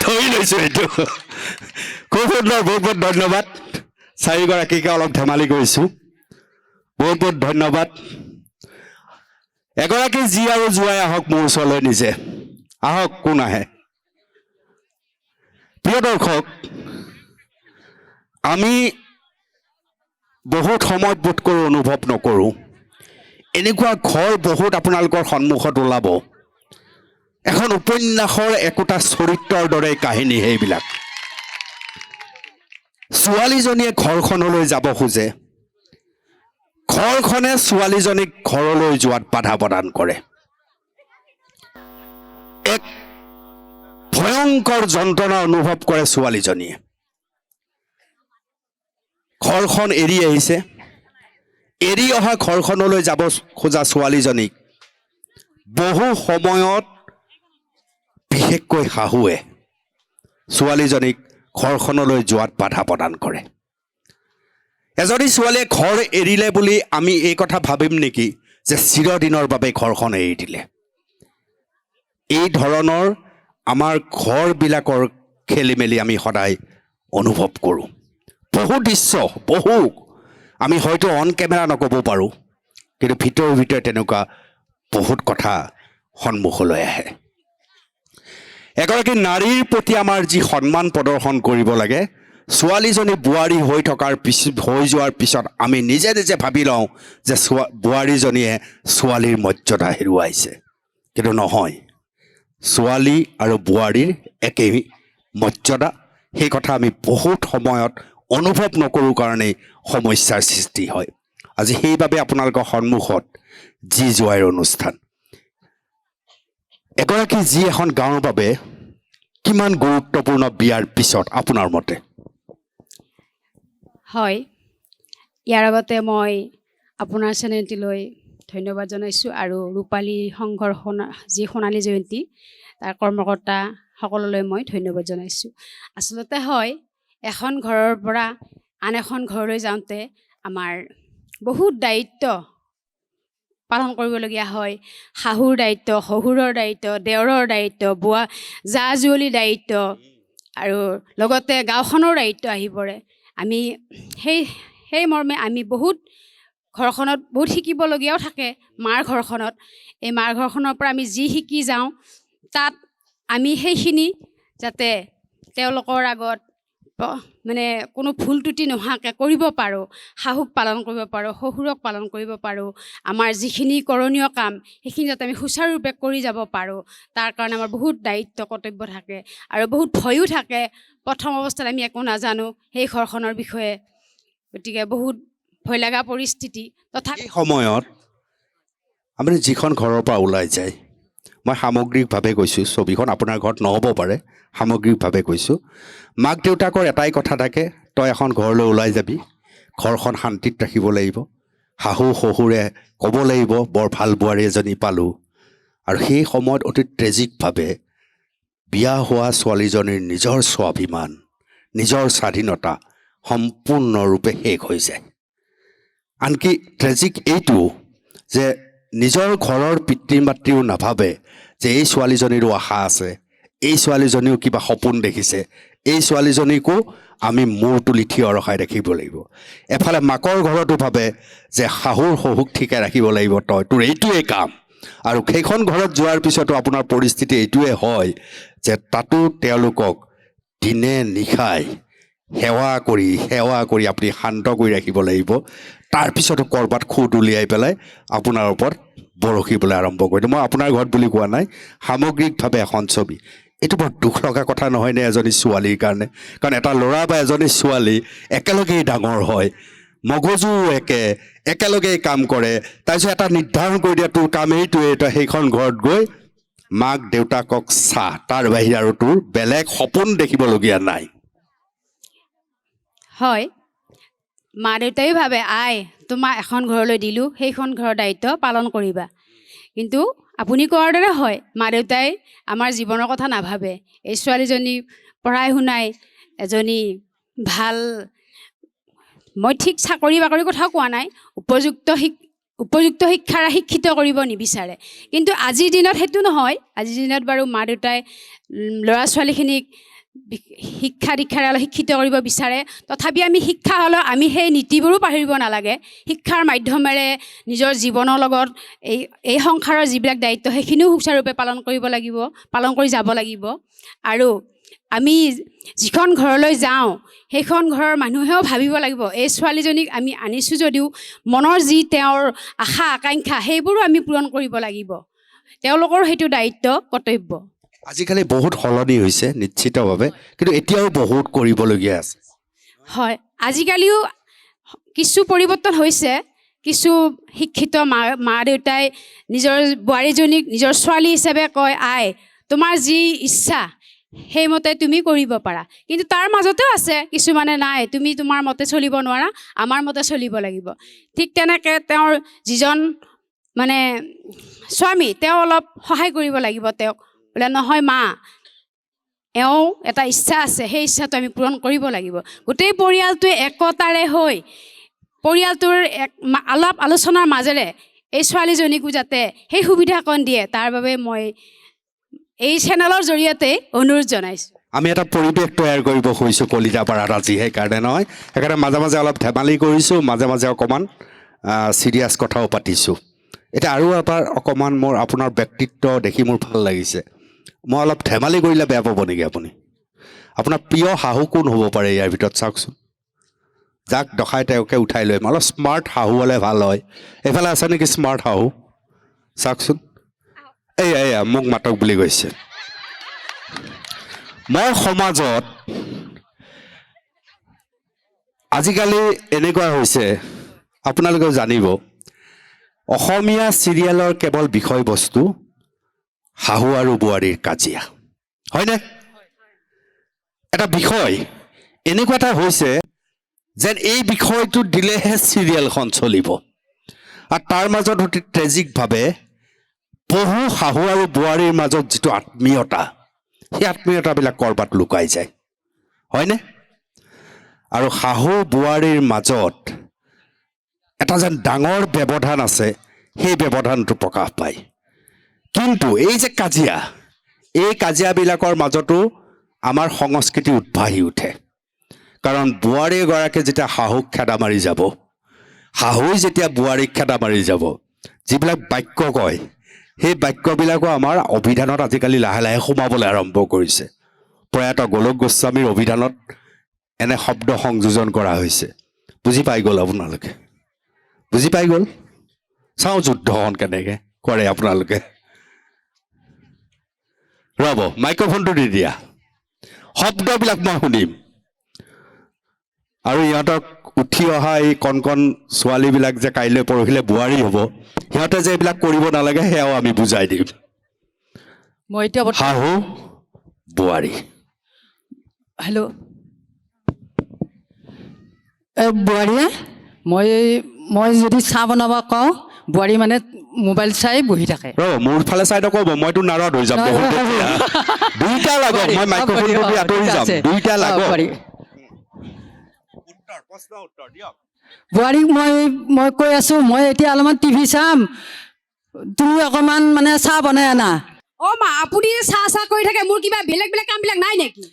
S2: ধৰি লৈছোঁ এইটো খুব সুন্দৰ বহুত বহুত ধন্যবাদ চাৰিগৰাকীকে অলপ ধেমালি কৰিছোঁ বহুত বহুত ধন্যবাদ এগৰাকী যি আৰু জোৱাই আহক মোৰ ওচৰলৈ নিজে আহক কোন আহে প্ৰিয় দৰ্শক আমি বহুত সময়ত বোধ কৰোঁ অনুভৱ নকৰোঁ এনেকুৱা ঘৰ বহুত আপোনালোকৰ সন্মুখত ওলাব এখন উপন্যাসৰ একোটা চৰিত্ৰৰ দৰে কাহিনী সেইবিলাক ছোৱালীজনীয়ে ঘৰখনলৈ যাব খোজে ঘৰখনে ছোৱালীজনীক ঘৰলৈ যোৱাত বাধা প্ৰদান কৰে এক ভয়ংকৰ যন্ত্ৰণা অনুভৱ কৰে ছোৱালীজনীয়ে ঘৰখন এৰি আহিছে এৰি অহা ঘৰখনলৈ যাব খোজা ছোৱালীজনীক বহু সময়ত বিশেষকৈ শাহুৱে ছোৱালীজনীক ঘৰখনলৈ যোৱাত বাধা প্ৰদান কৰে এজনী ছোৱালীয়ে ঘৰ এৰিলে বুলি আমি এই কথা ভাবিম নেকি যে চিৰদিনৰ বাবে ঘৰখন এৰি দিলে এই ধৰণৰ আমাৰ ঘৰবিলাকৰ খেলি মেলি আমি সদায় অনুভৱ কৰোঁ বহু দৃশ্য বহু আমি হয়তো অন কেমেৰা নক'ব পাৰোঁ কিন্তু ভিতৰে তেনেকুৱা বহুত কথা সন্মুখলৈ আহে এগৰাকী নাৰীৰ প্ৰতি আমাৰ যি সন্মান প্ৰদৰ্শন কৰিব লাগে ছোৱালীজনী বোৱাৰী হৈ যোৱাৰ পিছত আমি নিজে নিজে ভাবি লওঁ যে বোৱাৰীজনীয়ে ছোৱালীৰ মৰ্যাদা হেৰুৱাইছে কিন্তু নহয় ছোৱালী আৰু বোৱাৰীৰ একেই মৰ্যাদা সেই কথা আমি বহুত সময়ত অনুভৱ নকৰোঁ কাৰণেই সমস্যাৰ সৃষ্টি হয় আজি সেইবাবে আপোনালোকৰ সন্মুখত যি জোৱাইৰ অনুষ্ঠান এগৰাকী যি এখন গাঁৱৰ বাবে কিমান গুৰুত্বপূৰ্ণ বিয়াৰ পিছত আপোনাৰ মতে
S1: হয় ইয়াৰ আগতে মই আপোনাৰ চেনেলটিলৈ ধন্যবাদ জনাইছোঁ আৰু ৰূপালী সংঘৰ যি সোণালী জয়ন্তী তাৰ কৰ্মকৰ্তা সকলোলৈ মই ধন্যবাদ জনাইছোঁ আচলতে হয় এখন ঘৰৰ পৰা আন এখন ঘৰলৈ যাওঁতে আমাৰ বহুত দায়িত্ব পালন কৰিবলগীয়া হয় শাহুৰ দায়িত্ব শহুৰৰ দায়িত্ব দেওৰৰ দায়িত্ব জা জুৱলীৰ দায়িত্ব আৰু লগতে গাঁওখনৰ দায়িত্ব আহি পৰে আমি সেই মৰ্মে আমি বহুত ঘৰখনত বহুত শিকিবলগীয়াও থাকে মাৰ ঘৰখনত এই মাৰ ঘৰখনৰ পৰা আমি যি শিকি যাওঁ তাত আমি সেইখিনি যাতে তেওঁলোকৰ আগত মানে কোনো ভুল ত্ৰুটি নোহোৱাকৈ কৰিব পাৰোঁ শাহুক পালন কৰিব পাৰোঁ শহুৰক পালন কৰিব পাৰোঁ আমাৰ যিখিনি কৰণীয় কাম সেইখিনি যাতে আমি সুচাৰুৰূপে কৰি যাব পাৰোঁ তাৰ কাৰণে আমাৰ বহুত দায়িত্ব কৰ্তব্য থাকে আৰু বহুত ভয়ো থাকে প্ৰথম অৱস্থাত আমি একো নাজানো সেই ঘৰখনৰ বিষয়ে গতিকে বহুত ভয় লগা পৰিস্থিতি তথাপি
S2: সময়ত আপুনি যিখন ঘৰৰ পৰা ওলাই যায় মই সামগ্ৰিকভাৱে কৈছোঁ ছবিখন আপোনাৰ ঘৰত নহ'ব পাৰে সামগ্ৰিকভাৱে কৈছোঁ মাক দেউতাকৰ এটাই কথা থাকে তই এখন ঘৰলৈ ওলাই যাবি ঘৰখন শান্তিত ৰাখিব লাগিব শাহু শহুৰে ক'ব লাগিব বৰ ভাল বোৱাৰী এজনী পালোঁ আৰু সেই সময়ত অতি ট্ৰেজিকভাৱে বিয়া হোৱা ছোৱালীজনীৰ নিজৰ স্বাভিমান নিজৰ স্বাধীনতা সম্পূৰ্ণৰূপে শেষ হৈ যায় আনকি ট্ৰেজিক এইটো যে নিজৰ ঘৰৰ পিতৃ মাতৃও নাভাবে যে এই ছোৱালীজনীৰো আশা আছে এই ছোৱালীজনীও কিবা সপোন দেখিছে, এই ছোৱালীজনীকো আমি মূৰ তুলি থিয় ৰখাই ৰাখিব লাগিব। এফালে মাকৰ ঘৰতো ভাবে যে শাহুৰ শহুক ঠিকে ৰাখিব লাগিব, তোৰ এইটোৱে কাম। আৰু সেইখন ঘৰত যোৱাৰ পিছতো আপোনাৰ পৰিস্থিতি এইটোৱে হয় যে তাতো তেওঁলোকক দিনে নিশাই সেৱা কৰি আপুনি শান্ত কৰি ৰাখিব লাগিব। তাৰপিছতো ক'ৰবাত খুঁত উলিয়াই পেলাই আপোনাৰ ওপৰত বৰশিবলৈ আৰম্ভ কৰিলে। মই আপোনাৰ ঘৰত বুলি কোৱা নাই, সামগ্ৰিকভাৱে এখন ছবি। এইটো বৰ দুখ লগা কথা নহয়নে এজনী ছোৱালীৰ কাৰণে? কাৰণ এটা ল'ৰা বা এজনী ছোৱালী একেলগেই ডাঙৰ হয়, মগজু একেলগেই কাম কৰে, তাৰপিছত এটা নিৰ্ধাৰণ কৰি দিয়ে তোৰ কাম এইটোৱে, তই সেইখন ঘৰত গৈ মাক দেউতাকক চাহ, তাৰ বাহিৰে আৰু তোৰ বেলেগ সপোন দেখিবলগীয়া নাই।
S1: হয়, মা দেউতাইও ভাবে আই তোমাক এখন ঘৰলৈ দিলোঁ, সেইখন ঘৰৰ দায়িত্ব পালন কৰিবা। কিন্তু আপুনি কোৱাৰ দৰে হয়, মা দেউতাই আমাৰ জীৱনৰ কথা নাভাবে। এই ছোৱালীজনী পঢ়াই শুনাই এজনী ভাল, মই ঠিক চাকৰি বাকৰিৰ কথাও কোৱা নাই, উপযুক্ত শিক্ষাৰে শিক্ষিত কৰিব নিবিচাৰে। কিন্তু আজিৰ দিনত সেইটো নহয়। আজিৰ দিনত বাৰু মা দেউতাই ল'ৰা ছোৱালীখিনিক শিক্ষা দীক্ষাৰে অলপ শিক্ষিত কৰিব বিচাৰে। তথাপি আমি শিক্ষা হ'লেও আমি সেই নীতিবোৰো পাহৰিব নালাগে। শিক্ষাৰ মাধ্যমেৰে নিজৰ জীৱনৰ লগত এই সংসাৰৰ যিবিলাক দায়িত্ব সেইখিনিও সুচাৰুৰূপে পালন কৰি যাব লাগিব। আৰু আমি যিখন ঘৰলৈ যাওঁ সেইখন ঘৰৰ মানুহেও ভাবিব লাগিব এই ছোৱালীজনীক আমি আনিছোঁ যদিও মনৰ যি তেওঁৰ আশা আকাংক্ষা সেইবোৰো আমি পূৰণ কৰিব লাগিব। তেওঁলোকৰ সেইটো দায়িত্ব, কৰ্তব্য।
S2: আজিকালি বহুত সলনি হৈছে নিশ্চিতভাৱে, কিন্তু এতিয়াও বহুত কৰিবলগীয়া আছে।
S1: হয়, আজিকালিও কিছু পৰিৱৰ্তন হৈছে। কিছু শিক্ষিত মা দেউতাই নিজৰ বোৱাৰীজনীক নিজৰ ছোৱালী হিচাপে কয় আই তোমাৰ যি ইচ্ছা সেইমতে তুমি কৰিব পাৰা। কিন্তু তাৰ মাজতেও আছে কিছুমানে নাই তুমি তোমাৰ মতে চলিব নোৱাৰা, আমাৰ মতে চলিব লাগিব। ঠিক তেনেকৈ তেওঁৰ যিজন মানে স্বামী তেওঁ অলপ সহায় কৰিব লাগিব তেওঁক, বোলে নহয় মা এওঁ এটা ইচ্ছা আছে, সেই ইচ্ছাটো আমি পূৰণ কৰিব লাগিব। গোটেই পৰিয়ালটোৱে একতাৰে হৈ পৰিয়ালটোৰ আলাপ আলোচনাৰ মাজেৰে এই ছোৱালীজনীকো যাতে সেই সুবিধাকণ দিয়ে তাৰ বাবে মই এই চেনেলৰ জৰিয়তে অনুৰোধ জনাইছোঁ।
S2: আমি এটা পৰিৱেশ তৈয়াৰ কৰিব খুজিছোঁ কলিতাপাৰাত আজি, সেইকাৰণে নহয়, সেইকাৰণে মাজে মাজে অলপ ধেমালি কৰিছোঁ, মাজে মাজে অকণমান চিৰিয়াছ কথাও পাতিছোঁ। এতিয়া আৰু এবাৰ অকণমান মোৰ আপোনাৰ ব্যক্তিত্ব দেখি মোৰ ভাল লাগিছে। মই অলপ ধেমালি কৰিলে বেয়া পাব নেকি আপুনি? আপোনাৰ প্ৰিয় শাহু কোন হ'ব পাৰে ইয়াৰ ভিতৰত চাওকচোন? যাক দখাই তেওঁকে উঠাই লৈ অলপ স্মাৰ্ট শাহু হ'লে ভাল হয়। এইফালে আছে নেকি স্মাৰ্ট শাহু? চাওকচোন, এয়া মোক মাতক বুলি কৈছে। মই সমাজত আজিকালি এনেকুৱা হৈছে, আপোনালোকেও জানিব, অসমীয়া চিৰিয়েলৰ কেৱল বিষয়বস্তু শাহু আৰু বোৱাৰীৰ কাজিয়া, হয়নে? এটা বিষয় এনেকুৱা এটা হৈছে যেন এই বিষয়টো দিলেহে চিৰিয়েলখন চলিব। আৰু তাৰ মাজত অতি ট্ৰেজিকভাৱে বহু শাহু আৰু বোৱাৰীৰ মাজত যিটো আত্মীয়তা, সেই আত্মীয়তাবিলাক ক'ৰবাত লুকাই যায়, হয়নে? আৰু শাহু বোৱাৰীৰ মাজত এটা যেন ডাঙৰ ব্যৱধান আছে, সেই ব্যৱধানটো প্ৰকাশ পায়। কিন্তু এই যে কাজিয়া, এই কাজিয়াবিলাকৰ মাজতো আমাৰ সংস্কৃতি উদ্ভাহি উঠে। কাৰণ বোৱাৰী এগৰাকীয়ে যেতিয়া শাহুক খেদা মাৰি যাব, শাহুই যেতিয়া বোৱাৰীক খেদা মাৰি যাব, যিবিলাক বাক্য কয় সেই বাক্যবিলাকো আমাৰ অভিধানত আজিকালি লাহে লাহে সোমাবলৈ আৰম্ভ কৰিছে। প্ৰয়াত গোলোক গোস্বামীৰ অভিধানত এনে শব্দ সংযোজন কৰা হৈছে। বুজি পাই গ'ল আপোনালোকে? বুজি পাই গ'ল? চাওঁ যুদ্ধখন কেনেকৈ কৰে আপোনালোকে। ৰ'ব, মাইক্ৰফোনটো দি দিয়া, শব্দবিলাক মই শুনিম। আৰু ইহঁতক উঠি অহা এই কণ ছোৱালীবিলাক যে কাইলৈ পৰহিলৈ বোৱাৰী হ'ব, সিহঁতে যে এইবিলাক কৰিব নালাগে সেয়াও আমি বুজাই দিম।
S3: মই এতিয়া
S2: শাহু বোৱাৰী।
S3: হেল্ল', বোৱাৰীয়ে মই যদি চাহ বনাব কওঁ, বোৱাৰী মানে মোবাইল চাই বহি থাকে।
S2: মোৰ ফালে চাই নক'ব, মইতো নাৰদ হৈ যাম দেখোন তেতিয়া। দুইটা লাগক, মই মাইক্ৰফোনটো দি আঁতৰি যাম, দুইটা লাগক।
S3: বোৱাৰীক মই কৈ আছোঁ, মই এতিয়া অলপমান টিভি চাম, তুমি অকণমান মানে চাহ বনাই আনা।
S1: অ মা আপুনি চাহ চাহ কৰি থাকে মোৰ কিবা বেলেগ বেলেগ কামবিলাক নাই নেকি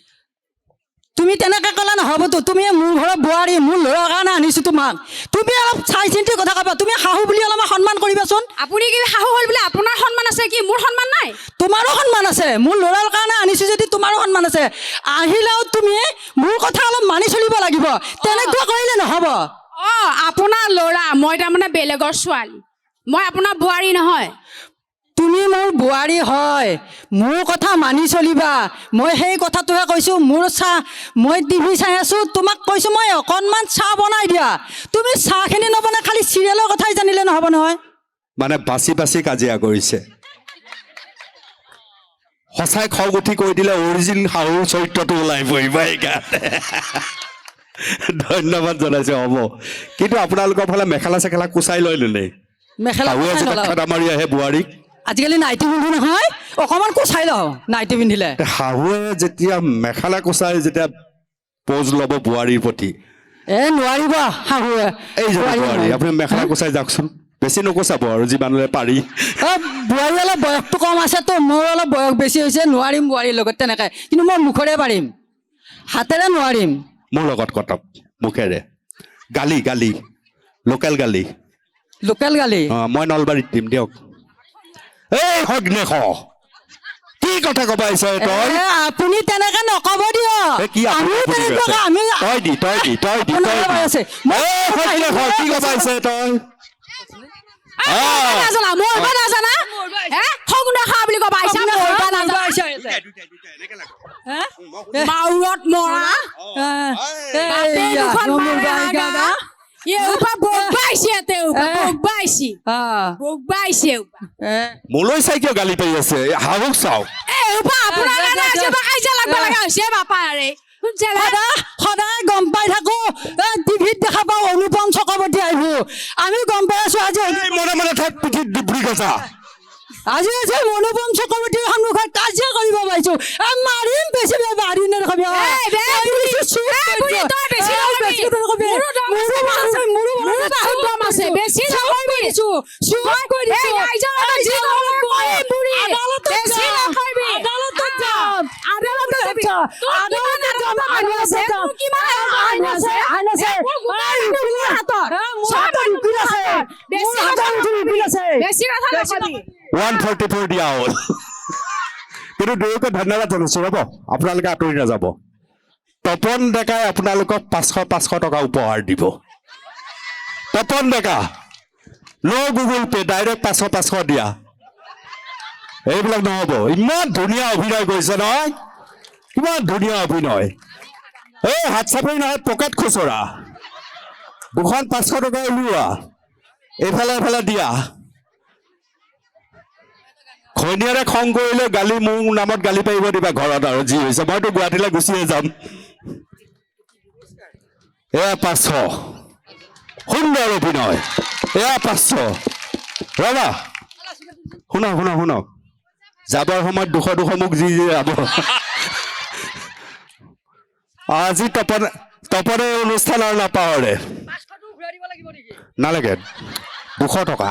S3: তুমি তেনেকৈ ক'লে নহ'বতো তুমি মোৰ ঘৰৰ বোৱাৰী মোৰ ল'ৰাৰ কাৰণে আনিছোঁ তোমাক তুমি অলপ চাই চিন্তি কথা ক'বা তুমি শাহু বুলি অলপমান সন্মান কৰিবাচোন
S1: আপুনি কি শাহু হ'ল বোলে আপোনাৰ সন্মান আছে কি মোৰ সন্মান নাই
S3: তোমাৰো সন্মান আছে মোৰ ল'ৰাৰ কাৰণে আনিছোঁ যদি তোমাৰো সন্মান আছে আহিলেও তুমি মোৰ কথা অলপ মানি চলিব লাগিব তেনেকুৱা কৰিলে নহ'ব
S1: অ আপোনাৰ ল'ৰা মই তাৰমানে বেলেগৰ ছোৱালী মই আপোনাৰ বোৱাৰী নহয়
S3: তুমি মোৰ বোৱাৰী হয় মোৰ কথা মানি চলিবা মই সেই কথাটোহে কৈছোঁ মোৰ চাহ মই টিভি চাই আছোঁ তোমাক কৈছোঁ মই অকণমান চাহ বনাই দিয়া তুমি চাহখিনি নবনাই খালি চিৰিয়েলৰ কথাই জানিলে নহ'ব নহয়
S2: মানে বাছি বাছি কাজিয়া কৰিছে সঁচাই খং উঠি কৈ দিলে অৰিজিনেল শাহুৰ চৰিত্ৰটো ওলাই পৰিব সেইকাৰণে ধন্যবাদ জনাইছোঁ হ'ব কিন্তু আপোনালোকৰ ফালে মেখেলা চেখেলা কুচাই লয় নে
S3: মেখেলা
S2: শাহুৱে
S3: কুচাই
S2: যেতিয়া
S3: নলওঁ।
S2: খেদা মাৰি আহে বোৱাৰীক
S3: আজিকালি নাইটি পিন্ধো নহয় অকণমান কুচাই লওঁ নাইটি পিন্ধিলে
S2: শাহুৱে যেতিয়া মেখেলা কুচাই যেতিয়া প'জ ল'ব বোৱাৰীৰ প্ৰতি
S3: নোৱাৰিব শাহুৱে
S2: এই যে
S3: বোৱাৰী
S2: বোৱাৰী
S3: নহয়।
S2: আপুনি মেখেলা কুচাই যাওকচোন বেছি নকুচাব আৰু যিমানলৈ পাৰি
S3: বোৱাৰী অলপ বয়সটো কম আছেতো মোৰ অলপ বয়স বেছি হৈছে নোৱাৰিম বোৱাৰীৰ লগত তেনেকৈ কিন্তু মই মুখেৰে পাৰিম হাতেৰে নোৱাৰিম
S2: মোৰ লগত কটক মুখেৰে গালি গালি লোকেল গালি
S3: লোকেল গালি
S2: মই নলবাৰীত দিম দিয়ক এই সগ্নেশ কি কথা কবা আহিছ তই
S3: আপুনি তেনেকৈ নক'ব দিয়ক
S2: এ, কি আপুনি
S3: আমিও
S2: বুজি
S3: তেনেকুৱাকৈ
S2: পাইছে?
S3: আমি
S2: তই দি তই দি তই দি
S3: আপোনাৰ
S2: তই
S3: লগত
S2: দি।
S3: আছে।
S2: এই সগ্নেশ, কি কবা আহিছ তই
S1: নাজানা মোৰ পৰা নাজানা হে সগুনা খা বুলি ক'বা আহিছা মোৰ পৰা নাজানা মাউৰত মৰা বাপে দুখন মাৰে হাগা এওপা বগবাইছে তেওপা বগবাইছে বগবাইছে
S2: মোলৈ চাই কিয় গালি পাৰি আছে শাহুক চাওক
S1: এওপা আপোনাৰ কাৰণে আছে বা কাইজা লাগবা লগা হৈছে বাপা আৰে
S3: সদায় গম পাই থাকো টিভিত দেখা পাওঁ অনুপম চক্ৰৱৰ্তী আহিব আমি গম পাই আছো আজি
S2: এই মনে মনে থাক পিঠিত দুবৰি গছা
S3: আজি আছে অনুপম চক্ৰৱৰ্তীৰ সন্মুখত কাজিয়া কৰিব পাইছো মাৰিম বেছি মাৰি নকবি
S1: বেছি কথা নকবি
S2: 144 দিয়া হ'ল কিন্তু দুয়োকে ধন্যবাদ জনাইছোঁ ৰ'ব আপোনালোকে আঁতৰি নাযাব তপন ডেকাই আপোনালোকক 500 টকা উপহাৰ দিব তপন ডেকা ন' গুগল পে' ডাইৰেক্ট 500 দিয়া এইবিলাক নহ'ব ইমান ধুনীয়া অভিনয় কৰিছে নহয় কিমান ধুনীয়া অভিনয় এই হাত চাপৰি নহয় পকেট খুচৰা দুখন 500 টকা উলিওৱা এইফালে এইফালে দিয়া ঘৈণীয়েৰে খং কৰিলে গালি মোৰ নামত গালি পাৰিব দিবা ঘৰত আৰু যি হৈছে মইতো গুৱাহাটীলৈ গুচিয়ে যাম এয়া 500 সুন্দৰ অভিনয় এয়া 500 ৰবা শুনক শুনক শুনক যাবৰ সময়ত 200 মোক যি যাব আজি তপনে অনুষ্ঠান আৰু নাপাহৰে নালাগে 200 টকা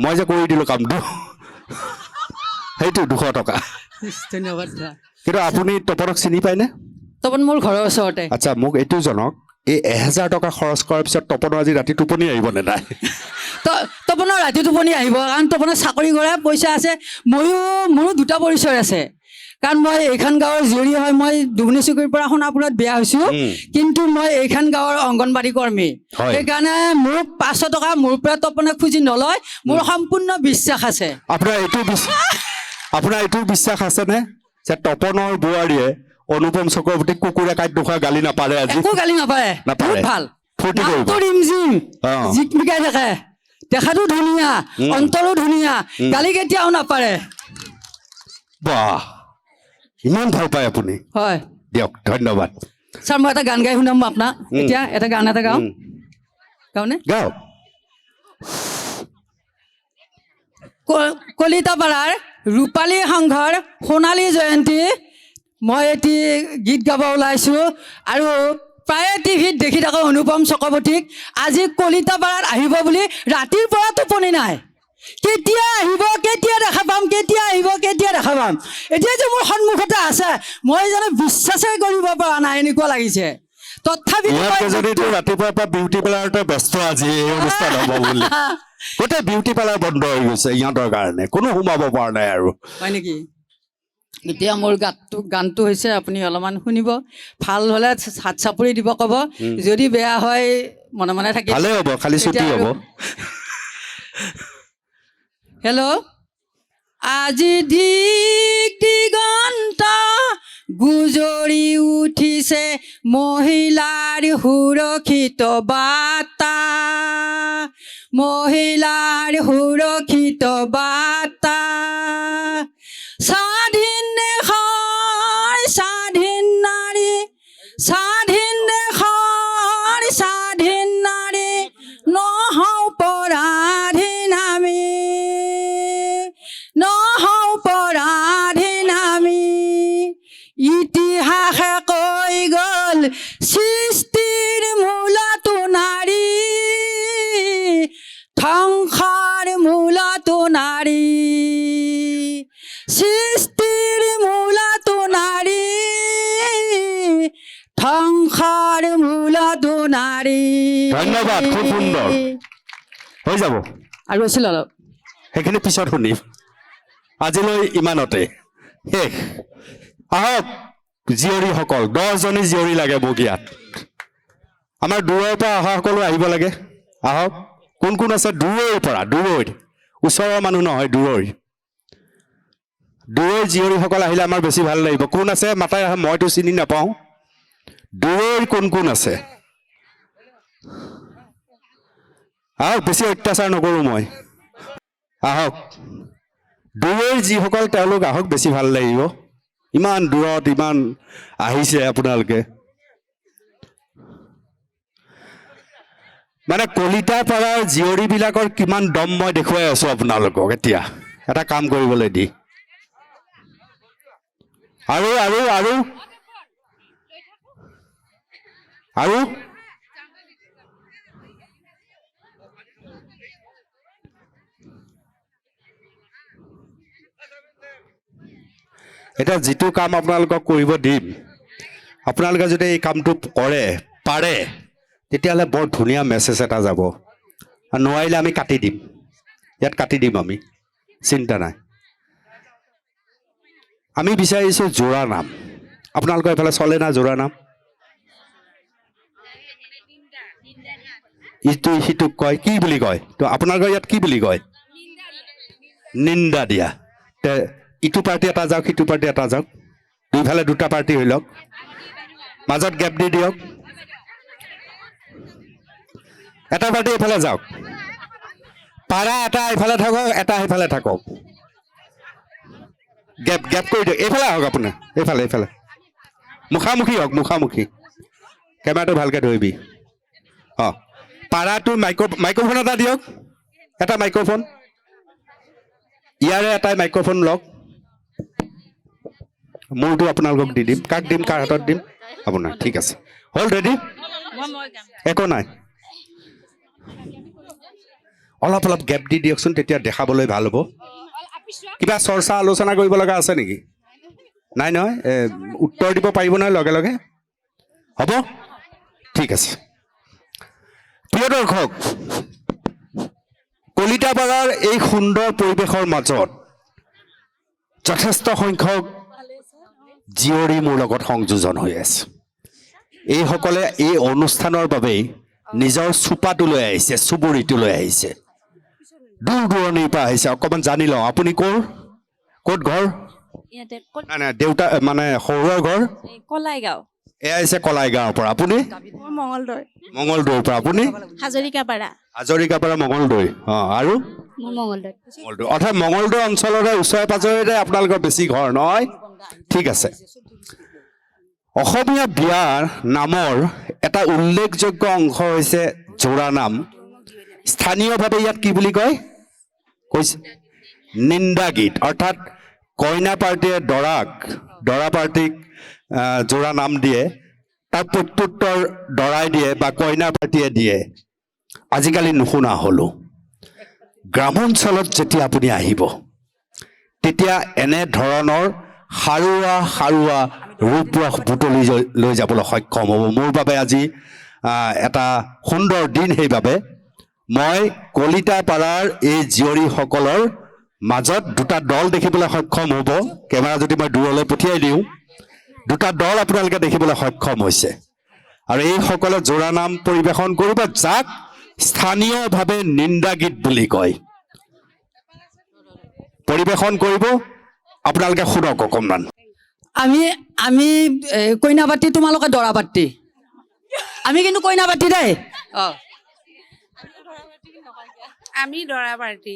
S2: মই যে কৰি দিলোঁ কামটো সেইটো 200 টকা
S3: ধন্যবাদ
S2: কিন্তু আপুনি তপনক চিনি পায়নে
S3: তপন মোৰ ঘৰৰ ওচৰতে
S2: আচ্ছা মোক এইটো জনক এই 1000 টকা খৰচ কৰাৰ পিছত তপনৰ আজি ৰাতি টোপনি আহিবনে নাই
S3: তপনৰ ৰাতি টোপনি আহিব কাৰণ তপনৰ চাকৰি কৰা পইচা আছে মোৰো দুটা পৰিচয় আছে কাৰণ মই এইখন গাঁৱৰ জীয়ৰী হয় মই দুবনি চুকুৰীৰ পৰা সোণাপুৰত বিয়া হৈছোঁ কিন্তু মই এইখন গাঁৱৰ অংগনবাড়ী কৰ্মী
S2: হয়।
S3: সেইকাৰণে মোক 500 টকা মোৰ পৰা তপনে খুজি নলয় মোৰ সম্পূৰ্ণ বিশ্বাস আছে
S2: আপোনাৰ এইটো বিশ্বাস আছেনে যে তপনৰ বোৱাৰীয়ে অনুপম চক্ৰৱৰ্তীক কুকুৰে কাঁইট দুখা গালি নাপাৰে আজি
S3: একো গালি নাপাৰে
S2: নাপাৰে।
S3: বহুত ভাল
S2: ফূৰ্তি কৰিব।
S3: নামটো ৰিমজিম
S2: অ।
S3: জিকমিকাই থাকে দেখাতো ধুনীয়া অন্তৰো ধুনীয়া গালি কেতিয়াও নাপাৰে
S2: বাহ ইমান ভাল পায় আপুনি
S3: হয়
S2: দিয়ক ধন্যবাদ
S3: ছাৰ মই এটা গান গাই শুনাম আপোনাক এতিয়া এটা গান এটা গাওঁ গাওঁনে
S2: গাও
S3: কলিতাপাৰাৰ ৰূপালী সংঘৰ সোণালী জয়ন্তী মই এটি গীত গাব ওলাইছোঁ আৰু প্ৰায়ে টিভিত দেখি থাকোঁ অনুপম চক্ৰৱৰ্তীক আজি কলিতাপাৰাত আহিব বুলি ৰাতিৰ পৰা টোপনি নাই কেতিয়া আহিব, কেতিয়া দেখা পাম, কেতিয়া আহিব, কেতিয়া দেখা পাম। এতিয়া যে মোৰ সন্মুখতে আছে, মই জানো বিশ্বাসেই কৰিব পৰা নাই, এনেকুৱা লাগিছে। তথাপিতো
S2: ইয়াত কেজনীটো ৰাতিপুৱাৰ পৰা বিউটি পাৰ্লাৰতে ব্যস্ত আজি এই অনুষ্ঠান হ'ব বুলি। গোটেই বিউটি পাৰ্লাৰ বন্ধ হৈ গৈছে ইহঁতৰ কাৰণে, কোনো সোমাব পৰা নাই আৰু।
S3: হয় নেকি? এতিয়া মোৰ গানটো হৈছে, আপুনি অলপমান শুনিব, ভাল হ'লে হাত চাপৰি দিব ক'ব, যদি বেয়া হয় মনে মনে থাকিব।
S2: ভালে হ'ব, খালি ছুটি হ'ব।
S3: হেল্ল', আজি দিগন্ত গুজৰি উঠিছে মহিলাৰ সুৰক্ষিত বাৰ্তা, মহিলাৰ সুৰক্ষিত বাৰ্তা। স্বাধীন দেশৰ স্বাধীন নাৰী, স্বাধীন দেশৰ স্বাধীন নাৰী, নহওঁ পৰাধীন আমি, নহওঁ পৰাধীন আমি। ইতিহাসে কৈ গ'ল সৃষ্টিৰ মূলতো নাৰী, ধ্বংসৰ মূলতো নাৰী, সৃষ্টিৰ মূলতো নাৰী, ধ্বংসৰ মূলতো নাৰী।
S2: ধন্যবাদ, খুব সুন্দৰ। হৈ যাব,
S3: আৰু আছিল অলপ।
S2: সেইখিনি পিছত শুনিম। আজিলৈ ইমানতে শেষ। আহক জীয়ৰীসকল, 10জনী জীয়ৰী লাগে মোক ইয়াত। আমাৰ দূৰৰ পৰা অহা সকলো আহিব লাগে। আহক, কোন কোন আছে দূৰৈৰ পৰা? দূৰৈৰ, ওচৰৰ মানুহ নহয়, দূৰৈৰ। দূৰৈৰ জীয়ৰীসকল আহিলে আমাৰ বেছি ভাল লাগিব। কোন আছে মাতাই আহা, মইতো চিনি নাপাওঁ। দূৰৈৰ কোন কোন আছে? আহক, বেছি অত্যাচাৰ নকৰোঁ মই। আহক, দূৰৈৰ যিসকল তেওঁলোক আহক, বেছি ভাল লাগিব। ইমান দূৰত ইমান আহিছে আপোনালোকে। মানে কলিতাপাৰাৰ জীয়ৰীবিলাকৰ কিমান দম মই দেখুৱাই আছো আপোনালোকক এতিয়া এটা কাম কৰিবলৈ দি। আৰু আৰু আৰু আৰু এতিয়া যিটো কাম আপোনালোকক কৰিব দিম, আপোনালোকে যদি এই কামটো কৰে পাৰে, তেতিয়াহ'লে বৰ ধুনীয়া মেছেজ এটা যাব। আৰু নোৱাৰিলে আমি কাটি দিম, ইয়াত কাটি দিম আমি, চিন্তা নাই। আমি বিচাৰিছোঁ জোৰা নাম। আপোনালোকৰ এইফালে চলে না জোৰা নাম? ইটো সিটোক কয়, কি বুলি কয়? তো আপোনালোকৰ ইয়াত কি বুলি কয়? নিন্দা দিয়া। ইটো পাৰ্টি এটা যাওক, সিটো পাৰ্টি এটা যাওক, দুইফালে দুটা পাৰ্টি হৈ লওক, মাজত গেপ দি দিয়ক। এটা পাৰ্টি এইফালে যাওক, পাৰা এটা এইফালে থাকক, এটা সেইফালে থাকক, গেপ গেপ কৰি দিয়ক। এইফালে আহক আপোনাৰ, এইফালে এইফালে মুখামুখি হওক, মুখামুখি। কেমেৰাটো ভালকৈ ধৰিবি। অঁ, পাৰাটো মাইক্ৰফোন এটা দিয়ক, এটা মাইক্ৰফোন, ইয়াৰে এটাই মাইক্ৰফোন লওক। মোৰটো আপোনালোকক দি দিম। কাক দিম, কাৰ হাতত দিম? আপোনাৰ। ঠিক আছে, হ'ল ৰেডি? একো নাই, অলপ অলপ গেপ দি দিয়কচোন, তেতিয়া দেখাবলৈ ভাল হ'ব। কিবা চৰ্চা আলোচনা কৰিব লগা আছে নেকি? নাই নহয়, উত্তৰ দিব পাৰিব নহয় লগে লগে? হ'ব, ঠিক আছে। প্ৰিয় দৰ্শক, কলিতাপাৰাৰ এই সুন্দৰ পৰিৱেশৰ মাজত যথেষ্ট সংখ্যক জীয়ৰী মোৰ লগত সংযোজন হৈ আছে। এইসকলে এই অনুষ্ঠানৰ বাবেই নিজৰ চোপাটো লৈ আহিছে, চুবুৰীটো লৈ আহিছে, দূৰ দূৰণিৰ পৰা আহিছে। অকণমান জানি লওঁ, আপুনি ক'ত ঘৰ? নাই নাই, দেউতা মানে সৰুৰ ঘৰ
S4: কলাইগাঁও।
S2: এয়া আহিছে কলাইগাঁৱৰ পৰা। আপুনি?
S4: মঙলদৈ।
S2: মঙলদৈৰ পৰা। আপুনি?
S4: হাজৰিকাপাৰা।
S2: হাজৰিকাপাৰা, মঙলদৈ। অঁ, আৰু
S1: মঙলদৈ।
S2: মঙলদৈ, অৰ্থাৎ মঙলদৈ অঞ্চলৰে ওচৰে পাজৰে আপোনালোকৰ বেছি ঘৰ নহয়? ঠিক আছে। অসমীয়া বিয়াৰ নামৰ এটা উল্লেখযোগ্য অংশ হৈছে জোৰা নাম। স্থানীয়ভাৱে ইয়াত কি বুলি কয় কৈছে? নিন্দা গীত। অৰ্থাৎ কইনা পাৰ্টীয়ে দৰা পাৰ্টীক জোৰা নাম দিয়ে, তাৰ প্ৰত্যুত্তৰ দৰাই দিয়ে বা কইনা পাৰ্টীয়ে দিয়ে। আজিকালি নুশুনা হ'লো। গ্ৰামাঞ্চলত যেতিয়া আপুনি আহিব তেতিয়া এনে ধৰণৰ সাৰুৱা ৰূপৰস বুটলি লৈ যাবলৈ সক্ষম হ'ব। মোৰ বাবে আজি এটা সুন্দৰ দিন, সেইবাবে মই কলিতা পাৰাৰ এই জীয়ৰীসকলৰ মাজত দুটা দল দেখিবলৈ সক্ষম হ'ব। কেমেৰা যদি মই দূৰলৈ পঠিয়াই দিওঁ, দুটা দল আপোনালোকে দেখিবলৈ সক্ষম হৈছে। আৰু এইসকলে জোৰা নাম পৰিৱেশন কৰিব, যাক স্থানীয়ভাৱে নিন্দা গীত বুলি কয়। পৰিৱেশন কৰিব, আপোনালোকে শুনক অকণমান।
S3: আমি কইনা পাতি, তোমালোকে দৰা পাতি। আমি কিন্তু কইনা পাতি দেই।
S6: আমি দৰা পাৰ্টি।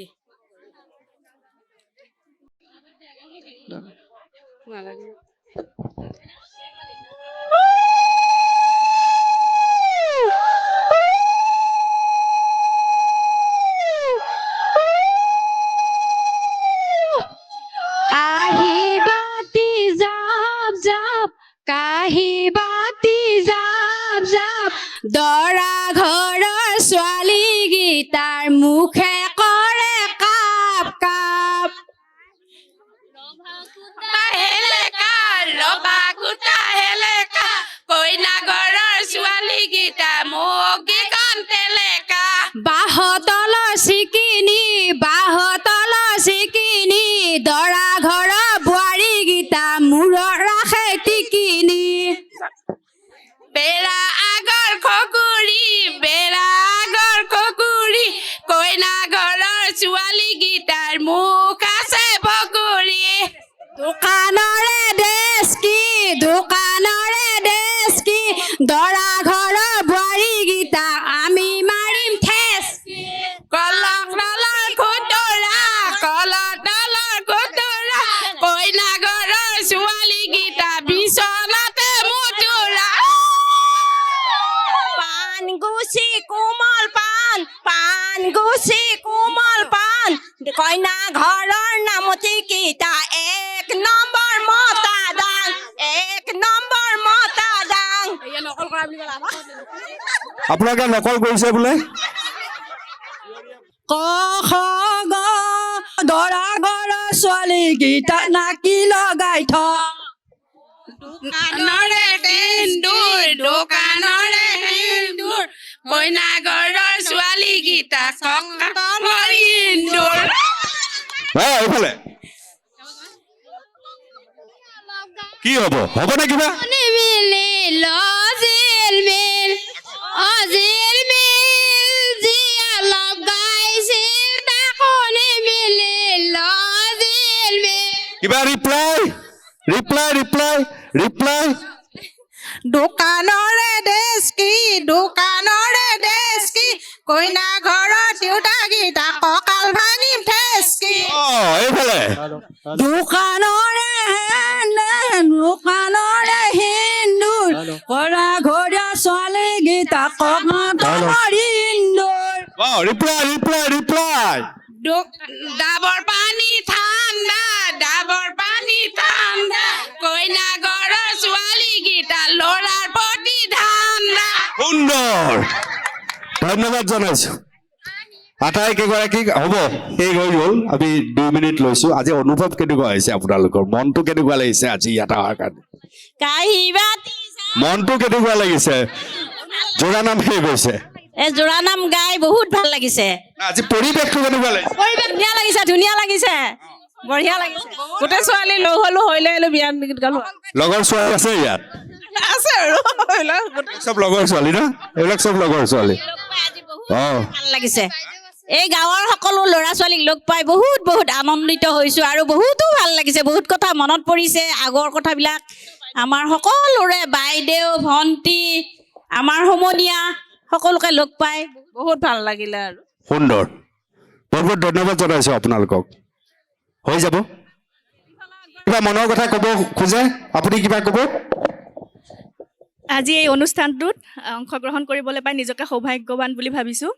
S8: কাহি বাতি জাপ জাপ, কাহি বাতি জাপ জাপ,
S1: দৰা ঘৰৰ ছোৱালীগীতাৰ মুখে কৰে কাপ কাপ।
S6: কইনা ঘৰৰ ছোৱালীকেইটা মোক গীতন তেলেকা।
S1: বাঁহতলৰ চিকিনি, বাঁহতলৰ চিকিনি, দৰা ঘৰৰ বোৱাৰীগীতা মূৰত ৰাখে টিকিনি।
S6: বেৰা আগৰ খকুৰি, বেৰা আগৰ খকুৰি, কইনা ঘৰৰ ছোৱালীকেইটাৰ মুখ আছে ভকুৰি।
S1: দোকানৰে ড্ৰেছ কি, দোকানৰে ড্ৰেছ কি, দৰা ঘৰৰ বোৱাৰীগীতা আমি মাৰিম ঠেচ কি।
S6: কলক তলৰ খুতৰা, কলক তলৰ খুতৰা, কইনা ঘৰৰ ছোৱালীকেইটা বিচনাতে মুতুৰা। পান গুচি কোমল পান, পান গুচি কোমল পান, কইনা ঘৰৰ নামতি কেইটা 1 নম্বৰ মতা দাং, 1 নম্বৰ মতা দাং।
S2: আপোনালোকে নকল কৰিছে বোলে।
S3: ক খ গ, দৰা ঘৰৰ ছোৱালীগীতা নাকি লগাই থ।
S6: দোকানৰে সেন্দুৰ, দোকানৰে সেন্দুৰ, কইনা ঘৰৰ ছোৱালীকেইটা চকলৰ ইন্দুৰ।
S2: এইফালে কি হ'ব? হ'বনে কিবা?
S8: মিলি লজিল মিল, অজিল মিল, জিয়া লগাইছিল তাকনি মিলি লজিল মিল।
S2: কিবা ৰিপ্লাই, ৰিপ্লাই, ৰিপ্লাই, ৰিপ্লাই।
S6: দোকানৰে ড্ৰেছ কি, দোকানৰে ড্ৰেছ কি, কইনা ঘৰৰ দেউতাকেইটা কঁকাল ভাঙিম ঠেচ কি।
S2: এইফালে
S3: দোকানৰে দোকানৰে হিন্দুৰ, কৰা ঘৰীয়া ছোৱালীগীতা কঁকালৰ ইন্দুৰ।
S2: Reply, reply, reply.
S6: ডাবৰ পানী ঠাণ্ডা, ডাবৰ পানী ঠাণ্ডা, কইনা ঘৰৰ ছোৱালীকেইটা ল'ৰাৰ প্ৰতি ধান্দা।
S2: সুন্দৰ, ধন্যবাদ জনাইছো আটাইকেইগৰাকীক। হ'ব, শেষ হৈ গ'ল। আমি 2 মিনিট লৈছো। আজি অনুভৱ কেনেকুৱা হৈছে আপোনালোকৰ? মনটো কেনেকুৱা লাগিছে আজি ইয়াত অহাৰ কাৰণে? মনটো কেনেকুৱা লাগিছে? জোৰা নাম শেষ হৈছে,
S4: এই জোৰা নাম গাই বহুত ভাল লাগিছে।
S2: আজি পৰিৱেশটো কেনেকুৱা লাগিছে?
S4: পৰিৱেশ ধুনীয়া লাগিছে, ধুনীয়া লাগিছে, বঢ়িয়া লাগিছে। গোটেই ছোৱালী লগ হলো, হৈ লৈ বিয়াত গীত গালো।
S2: লগৰ ছোৱালী আছে ইয়াত?
S4: আছে আৰু
S2: চব লগৰ ছোৱালী ন? এইবিলাক চব লগৰ ছোৱালী।
S4: ভাল লাগিছে। এই গাঁৱৰ সকলো ল'ৰা ছোৱালীক লগ পাই বহুত বহুত আনন্দিত হৈছো আৰু বহুতো ভাল লাগিছে। বহুত কথা মনত পৰিছে, আগৰ কথাবিলাক। আমাৰ সকলোৰে বাইদেউ, ভণ্টি, আমাৰ সমনীয়া সকলোকে লগ পাই বহুত ভাল লাগিলে আৰু।
S2: সুন্দৰ, বহুত বহুত ধন্যবাদ জনাইছো আপোনালোকক। হৈ যাব। কিবা মনৰ কথা ক'ব খোজে আপুনি? কিবা ক'ব?
S7: আজি এই অনুষ্ঠানটোত অংশগ্ৰহণ কৰিবলৈ পাই নিজকে সৌভাগ্যৱান বুলি ভাবিছোঁ।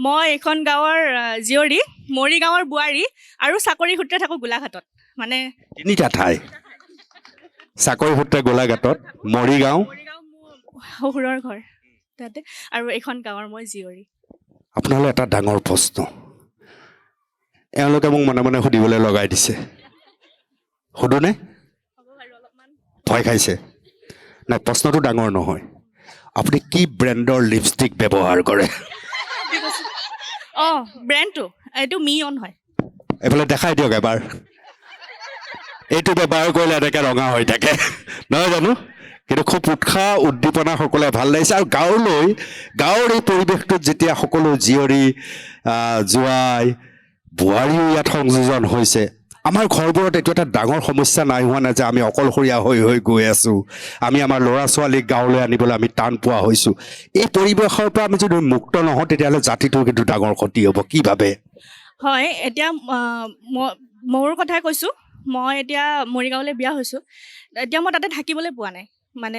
S7: মই এইখন গাঁৱৰ জীয়ৰী, মৰিগাঁৱৰ বোৱাৰী আৰু চাকৰি সূত্ৰে থাকোঁ গোলাঘাটত। মানে
S2: 3টা ঠাই, চাকৰি সূত্ৰে গোলাঘাটত, মৰিগাঁও
S7: মোৰ শহুৰৰ ঘৰ তাতে, আৰু এইখন গাঁৱৰ মই জীয়ৰী।
S2: আপোনালৈ এটা ডাঙৰ প্ৰশ্ন, এওঁলোকে মোক মনে মনে সুধিবলৈ লগাই দিছে। সুধোনে? ভয় খাইছে? নাই, প্ৰশ্নটো ডাঙৰ নহয়। আপুনি কি ব্ৰেণ্ডৰ লিপষ্টিক ব্যৱহাৰ কৰে?
S7: অঁ, ব্ৰেণ্ডটো এইটো মিয়ন হয়।
S2: এইফালে দেখাই দিয়ক এবাৰ। এইটো ব্যৱহাৰ কৰিলে এনেকৈ ৰঙা হৈ থাকে, নহয় জানো? কিন্তু খুব উৎসাহ উদ্দীপনা সকলোৱে ভাল লাগিছে। আৰু গাঁৱৰ এই পৰিৱেশটোত যেতিয়া সকলো জীয়ৰী, জোৱাই, বোৱাৰীও ইয়াত সংযোজন হৈছে, আমাৰ ঘৰবোৰত এইটো এটা ডাঙৰ সমস্যা নাই হোৱা নাই যে আমি অকলশৰীয়া হৈ গৈ আছোঁ, আমি আমাৰ ল'ৰা ছোৱালীক গাঁৱলৈ আনিবলৈ আমি টান পোৱা হৈছোঁ। এই পৰিৱেশৰ পৰা আমি যদি মুক্ত নহওঁ তেতিয়াহ'লে জাতিটোৰ কিন্তু ডাঙৰ ক্ষতি হ'ব। কি ভাবে?
S7: হয়, এতিয়া মোৰ কথাই কৈছোঁ। মই এতিয়া মৰিগাঁৱলৈ বিয়া হৈছোঁ। এতিয়া মই তাতে থাকিবলৈ পোৱা নাই। মানে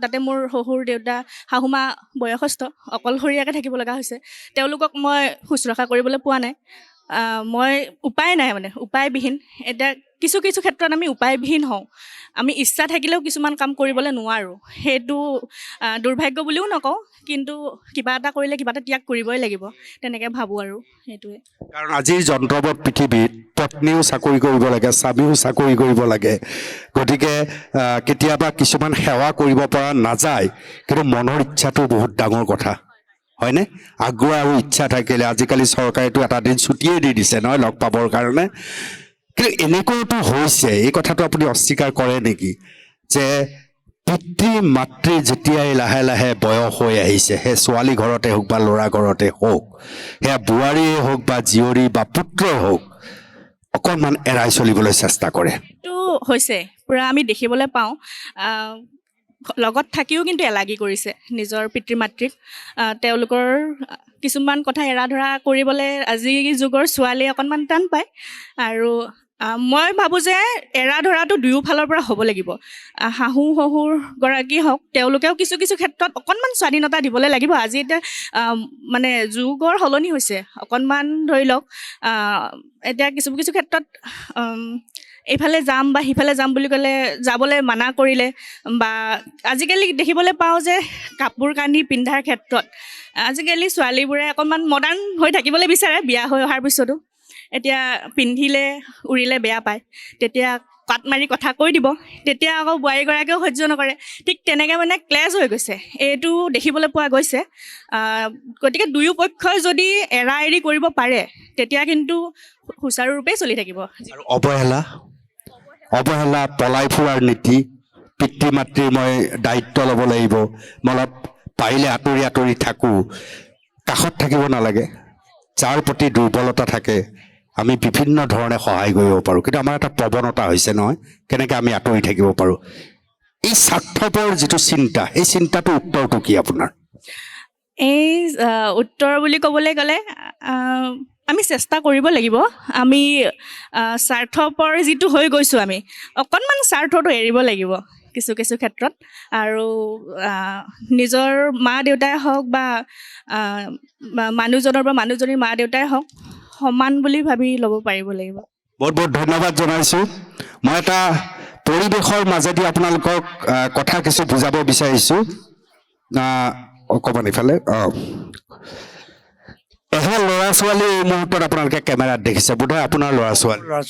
S7: তাতে মোৰ শহুৰ দেউতা শাহুমা বয়সস্থ, অকলশৰীয়াকৈ থাকিব লগা হৈছে। তেওঁলোকক মই শুশ্ৰূষা কৰিবলৈ পোৱা নাই। মই উপায় নাই, মানে উপায়বিহীন। এতিয়া কিছু ক্ষেত্ৰত আমি উপায়বিহীন হওঁ। আমি ইচ্ছা থাকিলেও কিছুমান কাম কৰিবলৈ নোৱাৰোঁ। সেইটো দুৰ্ভাগ্য বুলিও নকওঁ, কিন্তু কিবা এটা কৰিলে কিবা এটা ত্যাগ কৰিবই লাগিব, তেনেকৈ ভাবোঁ আৰু সেইটোৱে।
S2: কাৰণ আজিৰ যন্ত্ৰবৎ পৃথিৱীত পত্নীও চাকৰি কৰিব লাগে, স্বামীও চাকৰি কৰিব লাগে। গতিকে কেতিয়াবা কিছুমান সেৱা কৰিব পৰা নাযায়, কিন্তু মনৰ ইচ্ছাটো বহুত ডাঙৰ কথা, হয়নে? আগ্ৰহ আৰু ইচ্ছা থাকিলে, আজিকালি চৰকাৰেতো এটা দিন ছুটিয়েই দি দিছে নহয় লগ পাবৰ কাৰণে। কিন্তু এনেকুৱাটো হৈছে, এই কথাটো আপুনি অস্বীকাৰ কৰে নেকি যে পিতৃ মাতৃ যেতিয়াই লাহে লাহে বয়স হৈ আহিছে, সেই ছোৱালী ঘৰতে হওক বা ল'ৰা ঘৰতে হওক, সেয়া বোৱাৰীয়ে হওক বা জীয়ৰী বা পুত্ৰই হওক, অকণমান এৰাই চলিবলৈ চেষ্টা কৰে?
S7: এইটো হৈছে পূৰা আমি দেখিবলৈ পাওঁ। লগত থাকিও কিন্তু এলাগী কৰিছে নিজৰ পিতৃ মাতৃক। তেওঁলোকৰ কিছুমান কথা এৰা ধৰা কৰিবলৈ আজিৰ যুগৰ ছোৱালীয়ে অকণমান টান পায়। আৰু মই ভাবোঁ যে এৰা ধৰাটো দুয়োফালৰ পৰা হ'ব লাগিব। শাহু শহুৰগৰাকী হওক, তেওঁলোকেও কিছু ক্ষেত্ৰত অকণমান স্বাধীনতা দিবলৈ লাগিব। আজি এতিয়া মানে যুগৰ সলনি হৈছে অকণমান, ধৰি লওক এতিয়া কিছু ক্ষেত্ৰত এইফালে যাম বা সিফালে যাম বুলি ক'লে যাবলৈ মানা কৰিলে, বা আজিকালি দেখিবলৈ পাওঁ যে কাপোৰ কানি পিন্ধাৰ ক্ষেত্ৰত আজিকালি ছোৱালীবোৰে অকণমান মডাৰ্ণ হৈ থাকিবলৈ বিচাৰে। বিয়া হৈ অহাৰ পিছতো এতিয়া পিন্ধিলে উৰিলে বেয়া পায়, তেতিয়া কাট মাৰি কথা কৈ দিব, তেতিয়া আকৌ বোৱাৰীগৰাকীয়েও সহ্য নকৰে। ঠিক তেনেকৈ মানে ক্লেছ হৈ গৈছে, এইটো দেখিবলৈ পোৱা গৈছে। গতিকে দুয়ো পক্ষই যদি এৰা এৰি কৰিব পাৰে, তেতিয়া কিন্তু সুচাৰুৰূপে চলি থাকিব।
S2: আৰু অৱহেলা, পলাই ফুৰাৰ নীতি, পিতৃ মাতৃৰ মই দায়িত্ব ল'ব লাগিব, মই অলপ পাৰিলে আঁতৰি থাকোঁ, কাষত থাকিব নালাগে। যাৰ প্ৰতি দুৰ্বলতা থাকে আমি বিভিন্ন ধৰণে সহায় কৰিব পাৰোঁ, কিন্তু আমাৰ এটা প্ৰৱণতা হৈছে নহয়, কেনেকৈ আমি আঁতৰি থাকিব পাৰোঁ। এই স্বাৰ্থপৰ যিটো চিন্তা, এই চিন্তাটোৰ উত্তৰটো কি আপোনাৰ?
S7: এই উত্তৰ বুলি ক'বলৈ গ'লে আমি চেষ্টা কৰিব লাগিব। আমি স্বাৰ্থপৰ যিটো হৈ গৈছোঁ, আমি অকণমান স্বাৰ্থটো এৰিব লাগিব কিছু ক্ষেত্ৰত। আৰু নিজৰ মা দেউতাই হওক বা মানুহজনৰ বা মানুহজনীৰ মা দেউতাই হওক, সমান বুলি ভাবি ল'ব পাৰিব লাগিব।
S2: বহুত ধন্যবাদ জনাইছোঁ। মই এটা পৰিৱেশৰ মাজেদি আপোনালোকক কথা কিছু বুজাব বিচাৰিছোঁ। অকণমান ইফালে এহাল ল'ৰা ছোৱালী এই মুহূৰ্তত আপোনালোকে কেমেৰাত দেখিছে, বোধহয় আপোনাৰ ল'ৰা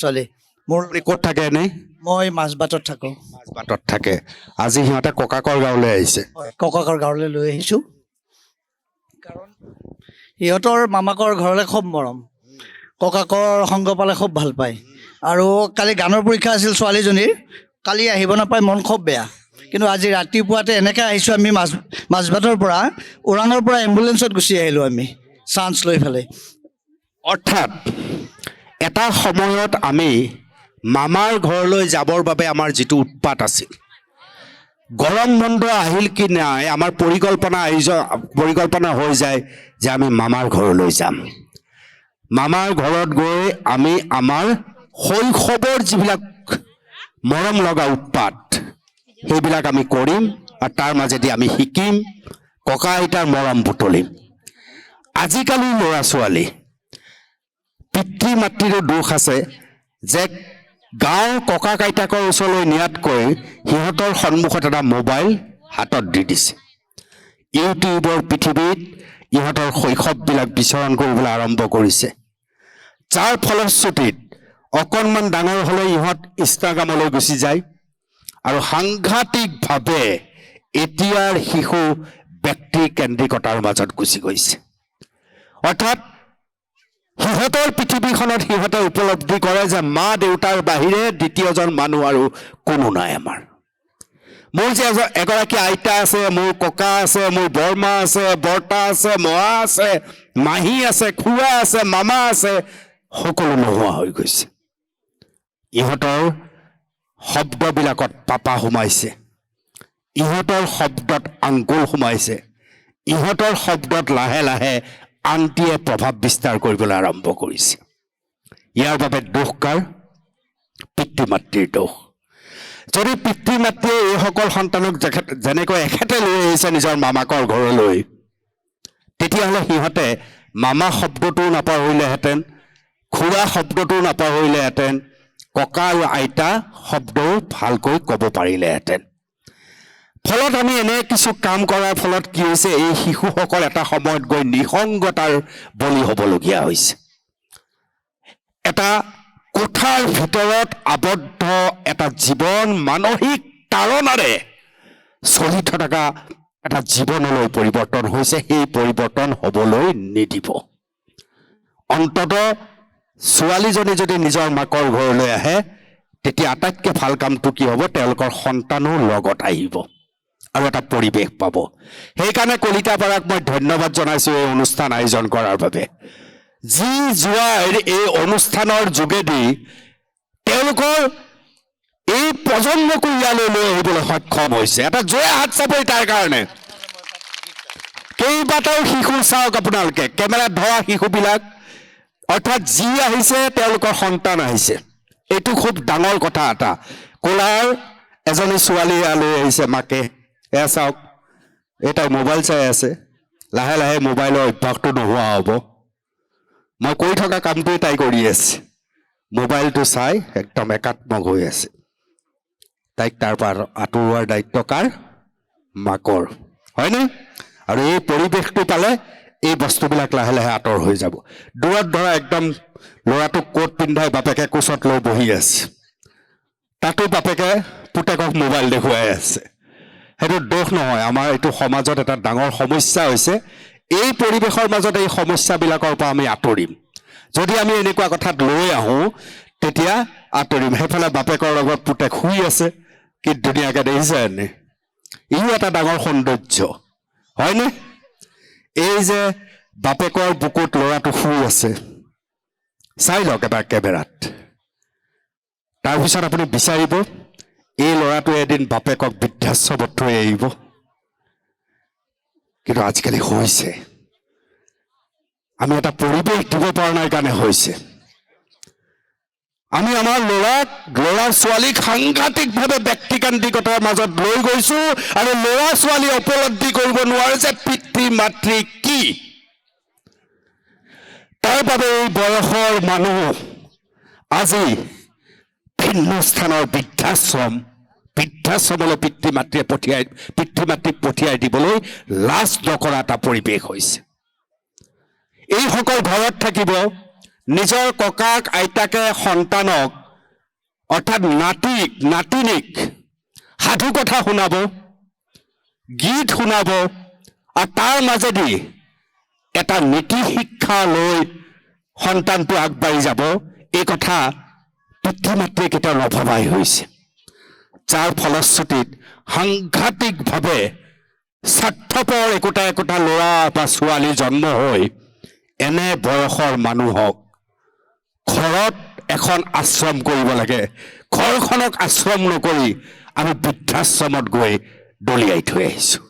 S2: ছোৱালী। মোৰ ক'ত থাকে এনেই?
S9: মই মাজবাটত থাকোঁ।
S2: মাজবাটত থাকে। আজি সিহঁতে ককাকৰ গাঁৱলৈ আহিছে।
S9: ককাকৰ গাঁৱলৈ লৈ আহিছোঁ, কাৰণ সিহঁতৰ মামাকৰ ঘৰলৈ খুব মৰম, ককাকৰ সংগ পালে খুব ভাল পায়। আৰু কালি গানৰ পৰীক্ষা আছিল ছোৱালীজনীৰ, কালি আহিব নাপায়, মন খুব বেয়া। কিন্তু আজি ৰাতিপুৱাতে এনেকৈ আহিছোঁ, আমি মাজবাটৰ পৰা ওৰাঙৰ পৰা এম্বুলেঞ্চত গুচি আহিলোঁ আমি চান্স লৈ পেলাই।
S2: অৰ্থাৎ এটা সময়ত আমি মামাৰ ঘৰলৈ যাবৰ বাবে আমাৰ যিটো উৎপাত আছিল, গৰম বন্ধ আহিল কি নাই আমাৰ পৰিকল্পনা হৈ যায় যে আমি মামাৰ ঘৰলৈ যাম। মামাৰ ঘৰত গৈ আমি আমাৰ শৈশৱৰ যিবিলাক মৰম লগা উৎপাত, সেইবিলাক আমি কৰিম, আৰু তাৰ মাজেদি আমি শিকিম, ককা আইতাৰ মৰম বুটলিম। আজিকালিৰ ল'ৰা ছোৱালী, পিতৃ মাতৃৰো দোষ আছে যে গাঁৱৰ ককা আইতাকৰ ওচৰলৈ নিয়াতকৈ সিহঁতৰ সন্মুখত এটা মোবাইল হাতত দি দিছে। ইউটিউবৰ পৃথিৱীত ইহঁতৰ শৈশৱবিলাক বিচৰণ কৰিবলৈ আৰম্ভ কৰিছে। যাৰ ফলশ্ৰুতিত অকণমান ডাঙৰ হ'লে ইহঁত ইনষ্টাগ্ৰামলৈ গুচি যায় আৰু সাংঘাতিকভাৱে এতিয়াৰ শিশু ব্যক্তিকেন্দ্ৰিকতাৰ মাজত গুচি গৈছে। অৰ্থাৎ সিহঁতৰ পৃথিৱীখনত সিহঁতে উপলব্ধি কৰে যে মা দেউতাৰ বাহিৰে দ্বিতীয়জন মানুহ আৰু কোনো নাই আমাৰ। মোৰ যে এগৰাকী আইতা আছে, মোৰ ককা আছে, মোৰ বৰমা আছে, বৰ্তা আছে, মহা আছে, মাহী আছে, খুৰা আছে, মামা আছে, সকলো নোহোৱা হৈ গৈছে। ইহঁতৰ শব্দবিলাকত পাপা সোমাইছে, ইহঁতৰ শব্দত আংগুল সোমাইছে, ইহঁতৰ শব্দত লাহে লাহে আনটিয়ে প্ৰভাৱ বিস্তাৰ কৰিবলৈ আৰম্ভ কৰিছে। ইয়াৰ বাবে দোষ কাৰ? পিতৃ মাতৃৰ দোষ। যদি পিতৃ মাতৃয়ে এইসকল সন্তানক যেনেকৈ এখেতে লৈ আহিছে নিজৰ মামাকৰ ঘৰলৈ, তেতিয়াহ'লে সিহঁতে মামা শব্দটোও নাপাহৰিলেহেঁতেন, খুৰা শব্দটোও নাপাহৰিলেহেঁতেন, ককা আৰু আইতা শব্দও ভালকৈ ক'ব পাৰিলেহেঁতেন। ফলত আমি এনে কিছু কাম কৰাৰ ফলত কি হৈছে, এই শিশুসকল এটা সময়ত গৈ নিসংগতাৰ বলি হ'বলগীয়া হৈছে। এটা কোঠাৰ ভিতৰত আবদ্ধ এটা জীৱন মানসিক তাৰণাৰে চলি থকা এটা জীৱনলৈ পৰিৱৰ্তন হৈছে। সেই পৰিৱৰ্তন হ'বলৈ নিদিব। অন্ততঃ ছোৱালীজনী যদি নিজৰ মাকৰ ঘৰলৈ আহে, তেতিয়া আটাইতকৈ ভাল কামটো কি হ'ব, তেওঁলোকৰ সন্তানো লগত আহিব আৰু এটা পৰিৱেশ পাব। সেইকাৰণে কলিতাপাৰাক মই ধন্যবাদ জনাইছোঁ এই অনুষ্ঠান আয়োজন কৰাৰ বাবে। যি যোৱাৰ এই অনুষ্ঠানৰ যোগেদি তেওঁলোকৰ এই প্ৰজন্মকো ইয়ালৈ লৈ আহিবলৈ সক্ষম হৈছে। এটা জোৰে হাত চাপৰি তাৰ কাৰণে। কেইবাটাও শিশু চাওক আপোনালোকে, কেমেৰাত ধৰা শিশুবিলাক, অৰ্থাৎ যি আহিছে তেওঁলোকৰ সন্তান আহিছে। এইটো খুব ডাঙৰ কথা এটা। কোলাৰ এজনী ছোৱালী ইয়ালৈ আহিছে মাকে, এয়া চাওক, এই তাই মোবাইল চাই আছে। লাহে লাহে মোবাইলৰ অভ্যাসটো নোহোৱা হ'ব। মই কৰি থকা কামটোৱে তাই কৰি আছে, মোবাইলটো চাই একদম একাত্মক হৈ আছে। তাইক তাৰ পৰা আঁতৰোৱাৰ দায়িত্ব কাৰ? মাকৰ, হয়নে? আৰু এই পৰিৱেশটো পালে এই বস্তুবিলাক লাহে লাহে আঁতৰ হৈ যাব। দূৰত ধৰা একদম ল'ৰাটোক কোট পিন্ধাই বাপেকে কোচত লৈ বহি আছে, তাতো বাপেকে পুতেকক মোবাইল দেখুৱাই আছে। সেইটো দোষ নহয়, আমাৰ এইটো সমাজত এটা ডাঙৰ সমস্যা হৈছে। এই পৰিৱেশৰ মাজত এই সমস্যাবিলাকৰ পৰা আমি আঁতৰিম। যদি আমি এনেকুৱা কথাত লৈ আহোঁ তেতিয়া আঁতৰিম। সেইফালে বাপেকৰ লগত পুতেক শুই আছে, কি ধুনীয়াকৈ দেখিছে এনে, ইও এটা ডাঙৰ সৌন্দৰ্য, হয়নে? এই যে বাপেকৰ বুকুত ল'ৰাটো শুই আছে, চাই লওক এবাৰ কেমেৰাত। তাৰপিছত আপুনি বিচাৰিব এই ল'ৰাটোৱে এদিন বাপেকক বৃদ্ধাশ্ৰমত থৈ আহিব। কিন্তু আজিকালি হৈছে, আমি এটা পৰিৱেশ দিব পৰা নাই কাৰণে হৈছে। আমি আমাৰ ল'ৰা ছোৱালীক সাংঘাতিকভাৱে ব্যক্তিকেন্দ্ৰিকতাৰ মাজত লৈ গৈছো আৰু ল'ৰা ছোৱালীয়ে উপলব্ধি কৰিব নোৱাৰে যে পিতৃ মাতৃ কি। তাৰ বাবে এই বয়সৰ মানুহ আজি ভিন্ন স্থানৰ বৃদ্ধাশ্ৰমলৈ পিতৃ মাতৃক পঠিয়াই দিবলৈ লাজ নকৰা এটা পৰিৱেশ হৈছে। এইসকল ঘৰত থাকিব, নিজৰ ককাক আইতাকে সন্তানক অৰ্থাৎ নাতিনীক সাধু কথা শুনাব, গীত শুনাব, আৰু তাৰ মাজেদি এটা নীতি শিক্ষা লৈ সন্তানটো আগবাঢ়ি যাব। এই কথা পিতৃ মাতৃয়ে কেতিয়াও নভবাই হৈছে, যাৰ ফলশ্ৰুতিত সাংঘাতিকভাৱে স্বাৰ্থপৰ একোটা ল'ৰা বা ছোৱালী জন্ম হৈ এনে বয়সৰ মানুহক ঘৰত এখন আশ্ৰম কৰিব লাগে, ঘৰখনক আশ্ৰম নকৰি আমি বৃদ্ধাশ্ৰমত গৈ দলিয়াই থৈ আহিছোঁ।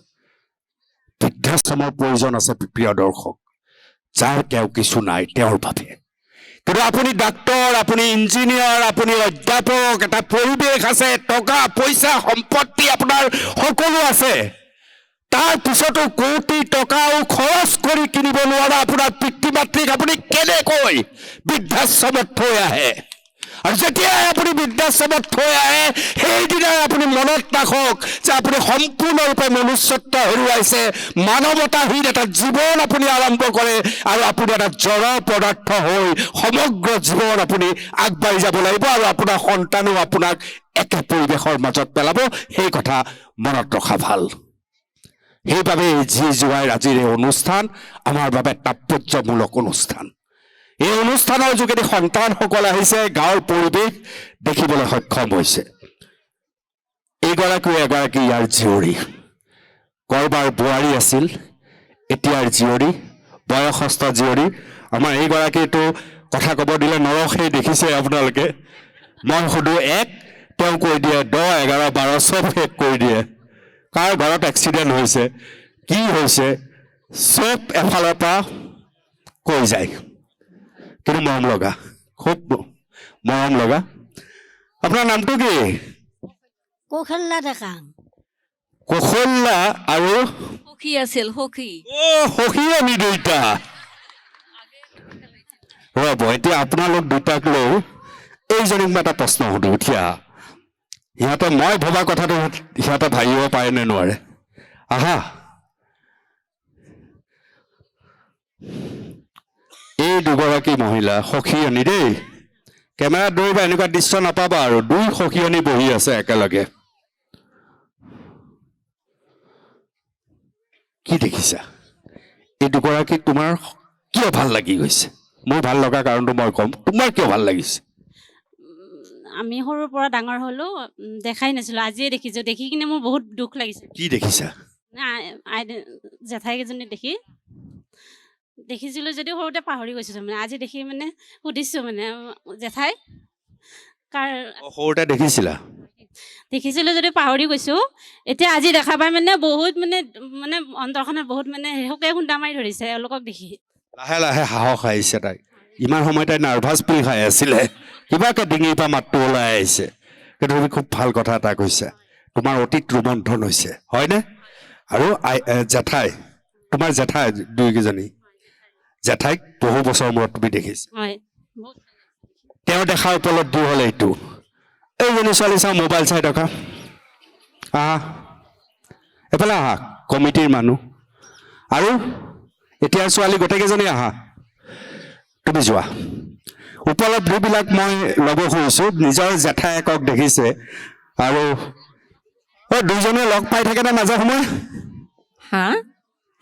S2: বৃদ্ধাশ্ৰমৰ প্ৰয়োজন আছে প্ৰিয় দৰ্শক, যাৰ তেওঁ কিছু নাই তেওঁৰ বাবে। কিন্তু আপুনি ডাক্তৰ, আপুনি ইঞ্জিনিয়াৰ, আপুনি অধ্যাপক, এটা পৰিৱেশ আছে, টকা পইচা সম্পত্তি আপোনাৰ সকলো আছে, তাৰ পিছতো কোটি টকাও খৰচ কৰি কিনিব নোৱাৰা আপোনাৰ পিতৃ মাতৃক আপুনি কেনেকৈ বৃদ্ধাশ্ৰমত থৈ আহে? আৰু যেতিয়াই আপুনি বৃদ্ধাশ্ৰমত থৈ আহে সেইদিনাই আপুনি মনত ৰাখক যে আপুনি সম্পূৰ্ণৰূপে মনুষ্যত্ব হেৰুৱাইছে, মানৱতাহীন এটা জীৱন আপুনি আৰম্ভ কৰে আৰু আপুনি এটা জড় পদাৰ্থ হৈ সমগ্ৰ জীৱন আপুনি আগবাঢ়ি যাব লাগিব আৰু আপোনাৰ সন্তানেও আপোনাক একে পৰিৱেশৰ মাজত পেলাব। সেই কথা মনত ৰখা ভাল। সেইবাবে যি জোৱাইৰ আজিৰ এই অনুষ্ঠান আমাৰ বাবে তাৎপৰ্যমূলক অনুষ্ঠান। এই অনুষ্ঠানৰ যোগেদি সন্তানসকল আহিছে, গাঁৱৰ পৰিৱেশ দেখিবলৈ সক্ষম হৈছে। এইগৰাকীও এগৰাকী ইয়াৰ জীয়ৰী, কৰবাৰ বোৱাৰী আছিল, এতিয়াৰ জীয়ৰী, বয়সস্থ জীয়ৰী। আমাৰ এইগৰাকীটো কথা ক'ব দিলে নৰখেই, দেখিছে আপোনালোকে। মই সুধো 1, তেওঁ কৈ দিয়ে 10, 11, 12 চব শেষ কৰি দিয়ে। কাৰ ঘৰত এক্সিডেণ্ট হৈছে, কি হৈছে, চব এফালৰ পৰা কৈ যায়। কিন্তু মৰম লগা, খুব মৰম লগা। আপোনাৰ নামটো কি?
S8: কৌশল্যা ডেকা।
S2: কৌশল্যা আৰু
S5: সখী আছিল, সখী।
S2: সখী আমি দুইটা। ৰ'ব, এতিয়া আপোনালোক দুটাক লৈ এইজনীক মই এটা প্ৰশ্ন সুধো। এতিয়া সিহঁতে মই ভবা কথাটো সিহঁতে ভাবিব পাৰে নে নোৱাৰে? আহা, এই দুগৰাকী মহিলা সখীয়নী দেই, কেমেৰাত ধৰিবা এনেকুৱা দৃশ্য নাপাবা আৰু। 2 সখীয়নী বহি আছে একেলগে। কি দেখিছা? এই দুগৰাকীক তোমাৰ কিয় ভাল লাগি গৈছে? মোৰ ভাল লগা কাৰণটো মই ক'ম, তোমাৰ কিয় ভাল লাগিছে?
S1: আমি সৰুৰ পৰা ডাঙৰ হ'লো, দেখাই নাছিলোঁ, আজিয়ে দেখিছোঁ। দেখি কিনে মোৰ বহুত দুখ লাগিছে।
S2: কি দেখিছা?
S1: জেঠাইকেইজনী দেখিছিলোঁ যদিও সৰুতে পাহৰি গৈছিলোঁ। মানে আজি দেখি মানে সুধিছোঁ, মানে জেঠাই কাৰ
S2: সৰুতে দেখিছিলা?
S1: দেখিছিলোঁ যদিও পাহৰি গৈছোঁ। এতিয়া আজি দেখা পাই মানে বহুত মানে মানে অন্তৰখনত বহুত মানে শোকে খুন্দা মাৰি ধৰিছে এওঁলোকক দেখি।
S2: লাহে লাহে সাহস আহিছে তাই। ইমান সময় তাই নাৰ্ভাছ পিল খাই আছিলে, কিবাকে ডিঙিৰ পৰা মাতটো ওলাই আহিছে। কিন্তু তুমি খুব ভাল কথা এটা কৈছা, তোমাৰ অতীত ৰোমন্থন হৈছে, হয়নে? আৰু জেঠাই, তোমাৰ জেঠাই দুইকেইজনী, জেঠাইক বহু বছৰ মূৰত তুমি দেখিছা।
S1: হয়,
S2: তেওঁ দেখাৰ উপলব্ধি হ'ল এইটো। এইজনী ছোৱালী চাওঁ মোবাইল চাই থকা। আহা, এফালে আহা, কমিটিৰ মানুহ। আৰু এতিয়া ছোৱালী গোটেইকেইজনী আহা, তুমি যোৱা। উপলব্ধিবিলাক মই ল'ব খুজিছোঁ। নিজৰ জেঠায়েকক দেখিছে আৰু দুইজনে লগ পাই থাকেনে মাজে সময়ে?
S5: হা?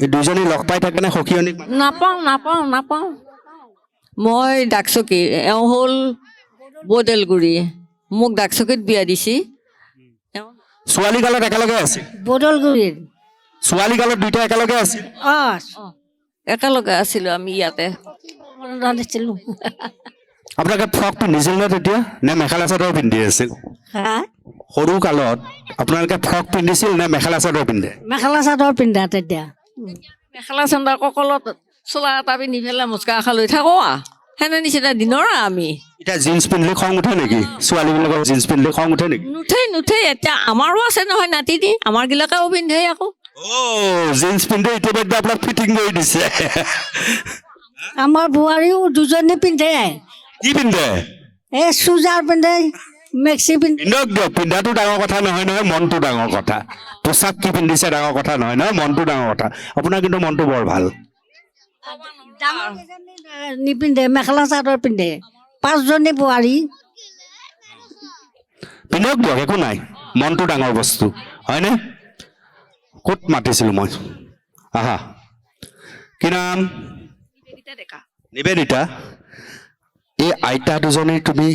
S2: এই দুইজনী লগ পাই থাকেনে সখীয়নীক?
S5: নাপাওঁ। মই ডাকচকী, এওঁ হ'ল বদলগুৰি। মোক ডাকচকীত বিয়া দিছি।
S2: ছোৱালী কালত একেলগে আছিল?
S3: বদলগুৰিৰ।
S2: ছোৱালী কালত দুইটা একেলগে আছিল?
S5: একেলগে আছিলোঁ আমি ইয়াতে।
S3: দিছিলোঁ।
S2: আপোনালোকে ফ্ৰক পিন্ধিছিল নে তেতিয়া, নে মেখেলা চাদৰ পিন্ধি আছিল? সৰু কালত আপোনালোকে ফ্ৰক পিন্ধিছিল নে মেখেলা চাদৰ পিন্ধে?
S3: মেখেলা চাদৰ পিন্ধা তেতিয়া।
S5: মেখেলা চাদৰ কঁকলত চোলা এটা পিন্ধি পেলাই মুচকা এখা লৈ থাকোঁ সেনে নিচিনা দিনৰ আমি।
S2: এতিয়া জিন্স পিন্ধিলে খং উঠে নেকি? ছোৱালীবিলাকৰ জিন্স পিন্ধিলে খং উঠে নেকি?
S5: নুঠে। এতিয়া আমাৰো আছে নহয় নাতিনি, আমাৰ গিলাকেও পিন্ধে আকৌ।
S2: জিন্স পিন্ধে ইতিমধ্যে আপোনাক ফিটিং কৰি দিছে।
S3: আমাৰ বোৱাৰীও দুজনী পিন্ধে।
S2: কি পিন্ধে?
S3: এই চুজাৰ পিন্ধে, মেক্সি পিন্ধে।
S2: পিন্ধক দিয়ক, পিন্ধাটো ডাঙৰ কথা নহয়, মনটো ডাঙৰ কথা। পোচাক কি পিন্ধিছে ডাঙৰ কথা নহয়, মনটো ডাঙৰ কথা। আপোনাৰ কিন্তু মনটো বৰ ভাল।
S3: নিপিন্ধে, মেখেলা চাদৰ পিন্ধে। 5জনী বোৱাৰী।
S2: পিন্ধক দিয়ক, একো নাই, মনটো ডাঙৰ বস্তু, হয়নে? ক'ত মাতিছিলোঁ মই? আহা, কি নাম? নিবেদিতা। এই আইতা দুজনীৰ তুমি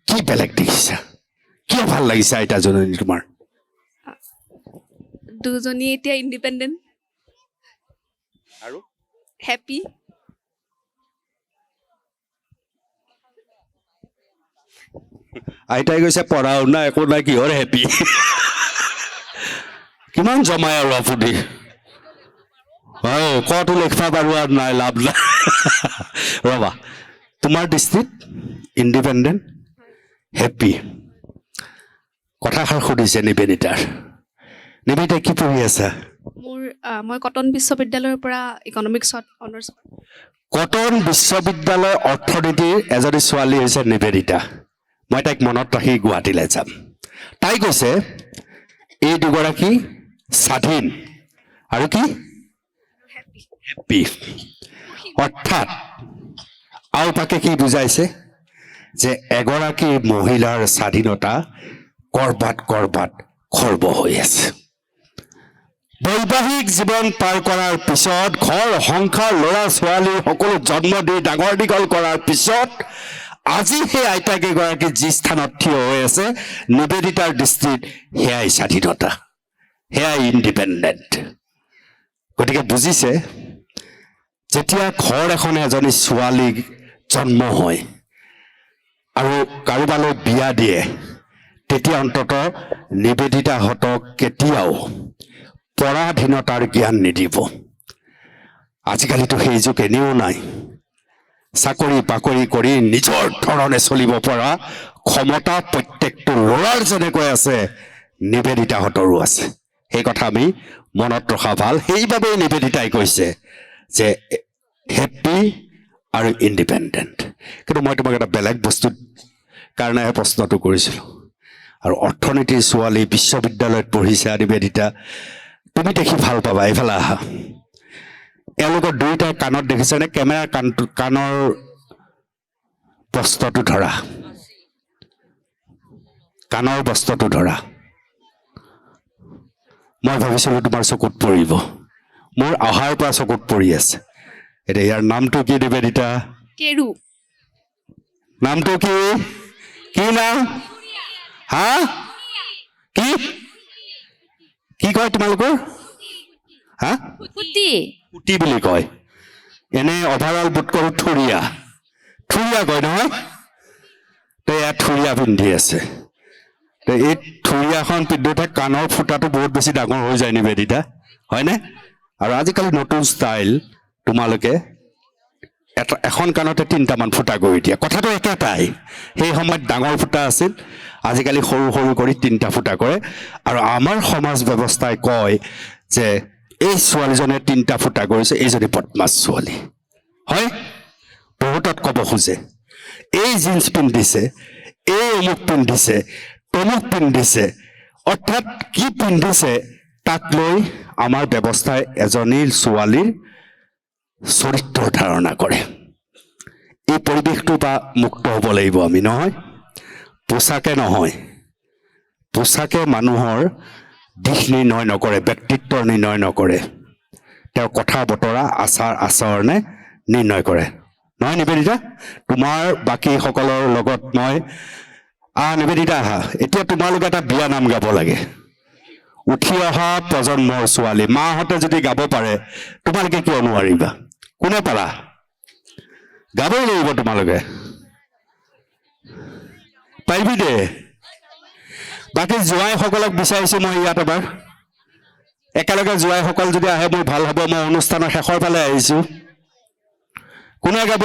S2: কি বেলেগ দেখিছা? কিয় ভাল লাগিছে আইতাজনী তোমাৰ?
S7: দুজনী এতিয়া ইণ্ডিপেণ্ডেণ্ট
S2: আৰু
S7: হেপী।
S2: আইতাই কৈছে পঢ়া শুনা একো নাই, কিহৰ হেপী? কিমান জমাই আৰু আপুনি? কতো লিখিব পাৰো আৰু নাই, লাভ নাই। ৰবা, তোমাৰ দৃষ্টিত ইণ্ডিপেণ্ডেণ্ট, হেপী। কথাষাৰ সুধিছে নিবেদিতাৰ। নিবেদিতা কি পঢ়ি আছা?
S7: মই কটন বিশ্ববিদ্যালয়ৰ পৰা ইকনমিক্সত অনাৰ্ছ।
S2: কটন বিশ্ববিদ্যালয় অৰ্থনীতিৰ এজনী ছোৱালী হৈছে নিবেদিতা। মই তাইক মনত ৰাখি গুৱাহাটীলৈ যাম। তাই কৈছে এই দুগৰাকী স্বাধীন আৰু কি হেপ্পী। অৰ্থাৎ আওপাকে কি বুজাইছে যে এগৰাকী মহিলাৰ স্বাধীনতা কৰবাত খৰ্ব হৈ আছে। বৈবাহিক জীৱন পাৰ কৰাৰ পিছত ঘৰ সংসাৰ ল'ৰা ছোৱালী সকলো জন্ম দি ডাঙৰ দীঘল কৰাৰ পিছত আজি সেই আইতাকেইগৰাকী যি স্থানত থিয় হৈ আছে নিবেদিতাৰ দৃষ্টিত সেয়াই স্বাধীনতা, সেয়াই ইণ্ডিপেণ্ডেণ্ট। গতিকে বুজিছে যেতিয়া ঘৰ এখনে এজনী ছোৱালীক জন্ম হয় আৰু কাৰোবালৈ বিয়া দিয়ে তেতিয়া অন্তত নিবেদিতাহঁতক কেতিয়াও পৰাধীনতাৰ জ্ঞান নিদিব। আজিকালিতো সেই যুগ এনেও নাই। চাকৰি বাকৰি কৰি নিজৰ ধৰণে চলিব পৰা ক্ষমতা প্ৰত্যেকটো ল'ৰাৰ যেনেকৈ আছে নিবেদিতাহঁতৰো আছে। সেই কথা আমি মনত ৰখা ভাল। সেইবাবেই নিবেদিতাই কৈছে যে হেপ্পী আৰু ইণ্ডিপেণ্ডেণ্ট। কিন্তু মই তোমাক এটা বেলেগ বস্তুৰ কাৰণেহে প্ৰশ্নটো কৰিছিলোঁ। আৰু অৰ্থনীতিৰ ছোৱালী বিশ্ববিদ্যালয়ত পঢ়িছে নিবেদিতা, তুমি দেখি ভাল পাবা। এইফালে আহা। এওঁলোকৰ দুয়োটাই কাণত দেখিছেনে? কেমেৰা কাণৰ বস্ত্ৰটো ধৰা, কাণৰ বস্ত্ৰটো ধৰা। মই ভাবিছিলোঁ তোমাৰ চকুত পৰিব, মোৰ অহাৰ পৰা চকুত পৰি আছে। এতিয়া ইয়াৰ নামটো কি নিবেদিতা?
S7: কেৰু।
S2: নামটো কি? কি নাম? হা? কি কি কয় তোমালোকৰ? হা? ফুটি বুলি কয়। এনে অভাৰঅল বুট কৰোঁ থুৰীয়া কয় নহয়। তো ইয়াত থুৰীয়া পিন্ধি আছে। তো এই থুৰীয়াখন পিন্ধোতে কাণৰ ফুটাটো বহুত বেছি ডাঙৰ হৈ যায় নিবেদিতা, হয়নে? আৰু আজিকালি নতুন ষ্টাইল, তোমালোকে এখন কাণতে 3টামান ফুটা কৰি দিয়া। কথাটো একেটাই। সেই সময়ত ডাঙৰ ফুটা আছিল, আজিকালি সৰু সৰু কৰি 3টা ফুটা কৰে। আৰু আমাৰ সমাজ ব্যৱস্থাই কয় যে এই ছোৱালীজনে 3টা ফুটা কৰিছে, এইজনী বদমাছ ছোৱালী। হয়, বহুতত ক'ব খোজে এই জিন্স পিন্ধিছে, এই অমুক পিন্ধিছে, তমুক পিন্ধিছে। অৰ্থাৎ কি পিন্ধিছে তাক লৈ আমাৰ ব্যৱস্থাই এজনী ছোৱালীৰ চৰিত্ৰ ধাৰণা কৰে। এই পৰিৱেশটোৰ পৰা মুক্ত হ'ব লাগিব আমি, নহয়? পোচাকে নহয়, পোচাকে মানুহৰ দিশ নিৰ্ণয় নকৰে, ব্যক্তিত্বৰ নিৰ্ণয় নকৰে, তেওঁৰ কথা বতৰা আচাৰ আচৰণে নিৰ্ণয় কৰে, নহয় নিবেদিতা? তোমাৰ বাকীসকলৰ লগত মই নিবেদিতা আহা। এতিয়া তোমালোকে এটা বিয়া নাম গাব লাগে। উঠি অহা প্ৰজন্মৰ ছোৱালী, মাহঁতে যদি গাব পাৰে তোমালোকে কিয় নোৱাৰিবা? কোনে পাৰা? গাবই লাগিব তোমালোকে। পাৰিবি দে। বাকী জোৱাইসকলক বিচাৰিছোঁ মই ইয়াত এবাৰ। একেলগে জোৱাইসকল যদি আহে মোৰ ভাল হ'ব। মই অনুষ্ঠানৰ শেষৰ ফালে আহিছোঁ। কোনে গাব?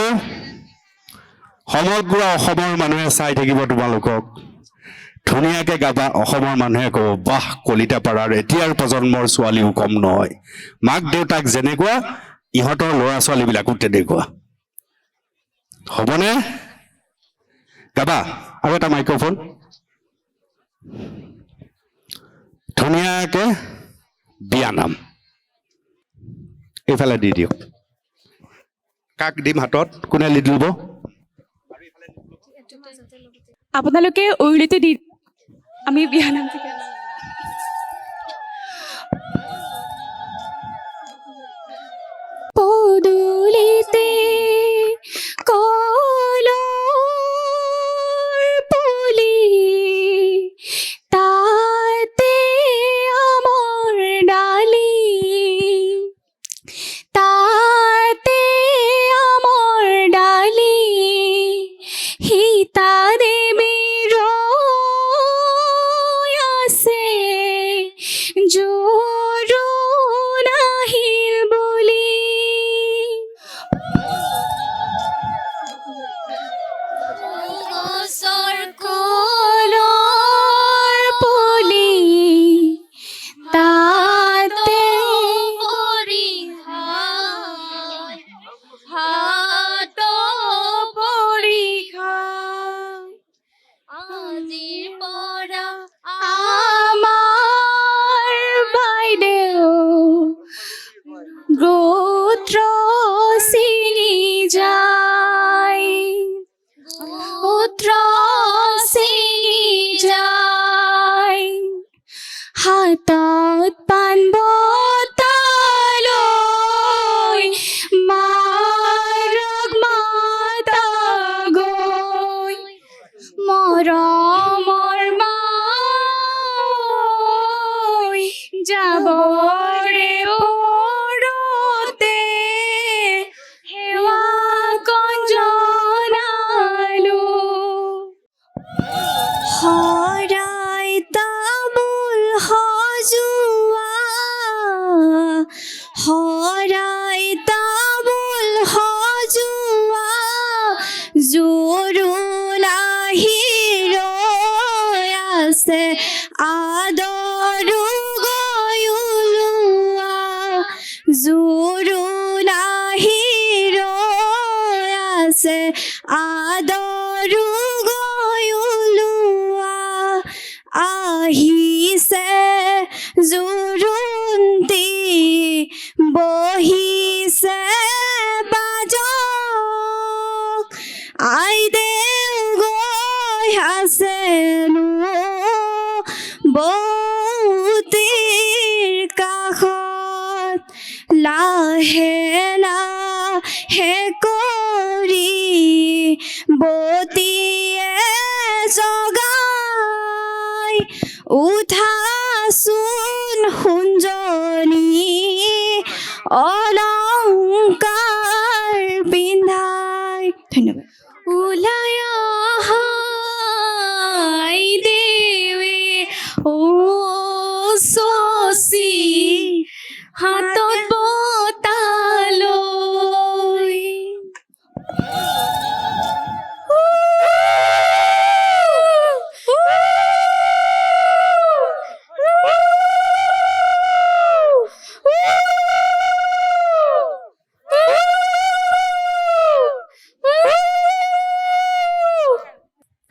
S2: সমগ্ৰ অসমৰ মানুহে চাই থাকিব তোমালোকক। ধুনীয়াকৈ গাবা, অসমৰ মানুহে ক'ব বাহ, কলিতা পাৰাৰ এতিয়াৰ প্ৰজন্মৰ ছোৱালীও কম নহয়। মাক দেউতাক যেনেকুৱা ইহঁতৰ ল'ৰা ছোৱালীবিলাকো তেনেকুৱা। হ'বনে? গাবা। আৰু এটা মাইক্ৰফোন ধুনীয়াকৈ বিয়া নাম এইফালে দি দিয়ক। কাক দিম হাতত? কোনে লিড ল'ব?
S7: আপোনালোকে উৰুলিটো দি আমি বিয়া নাম
S1: পদূলিতে কলৰ পুলি, তাতে আমৰ ডালি, তাতে আমৰ ডালি, সীতা দেৱী ৰৈ আছে
S10: পুত্ৰ ছিঙি যায় পুত্ৰ ছিঙি যায় হাতত পাণ বঁটা লৈ মাৰক মাতা গৈ মৰমৰ মাই যাবৰে পৰতে সেৱা কঞ্জনালো শৰাই তামোল সজোৱা শৰাই তামোল সজোৱা জোৰোণ আহি ৰৈ আছে আদৰো গৈ ওলোৱা জোৰোণ আহি ৰৈ আছে আদৰো গৈ ওলোৱা আহিছে জোৰোণটি বহিছে বাজক আইদেউ গৈ আছে বৌতিৰ কাষত লাহে লাহে কৰি বৌতিয়ে জগাই উঠাচোন সোণজনী অলংকাৰ পিন্ধাই ধন্যবাদ ওলাই আহাই দেৱে ও চচি হাতত বঁটা লৈ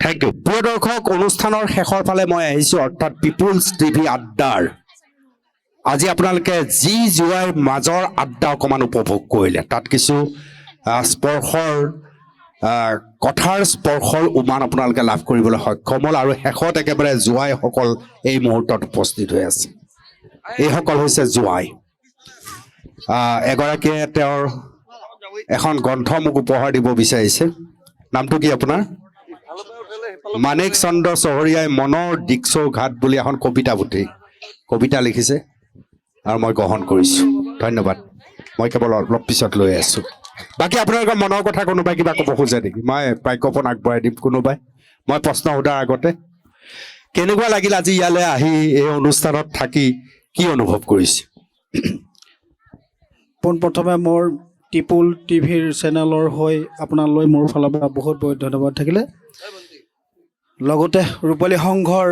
S2: থেংক ইউ প্ৰিয় দৰ্শক অনুষ্ঠানৰ শেষৰ ফালে মই আহিছোঁ অৰ্থাৎ পিপুলছ টিভি আড্ডাৰ আজি আপোনালোকে যি জোৱাইৰ মাজৰ আড্ডা অকণমান উপভোগ কৰিলে তাত কিছু স্পৰ্শৰ কথাৰ স্পৰ্শৰ উমান আপোনালোকে লাভ কৰিবলৈ সক্ষম হ'ল আৰু শেষত একেবাৰে জোৱাইসকল এই মুহূৰ্তত উপস্থিত হৈ আছে এইসকল হৈছে জোৱাই এগৰাকীয়ে তেওঁৰ এখন গ্ৰন্থ মোক উপহাৰ দিব বিচাৰিছে নামটো কি আপোনাৰ মানিক চন্দ্ৰ চহৰীয়াই মনৰ দিক্চৌঘাট বুলি এখন কবিতা লিখিছে আৰু মই গ্ৰহণ কৰিছোঁ ধন্যবাদ মই কেৱল অলপ পিছত লৈ আছোঁ বাকী আপোনালোকৰ মনৰ কথা কোনোবাই কিবা ক'ব খোজে নেকি মই মাইক্ৰফোন আগবঢ়াই দিম কোনোবাই মই প্ৰশ্ন সোধাৰ আগতে কেনেকুৱা লাগিল আজি ইয়ালৈ আহি এই অনুষ্ঠানত থাকি কি অনুভৱ কৰিছে
S11: পোনপ্ৰথমে মোৰ টিপুল টিভিৰ চেনেলৰ হৈ আপোনালৈ মোৰ ফালৰ পৰা বহুত বহুত ধন্যবাদ থাকিলে লগতে ৰূপালী সংঘৰ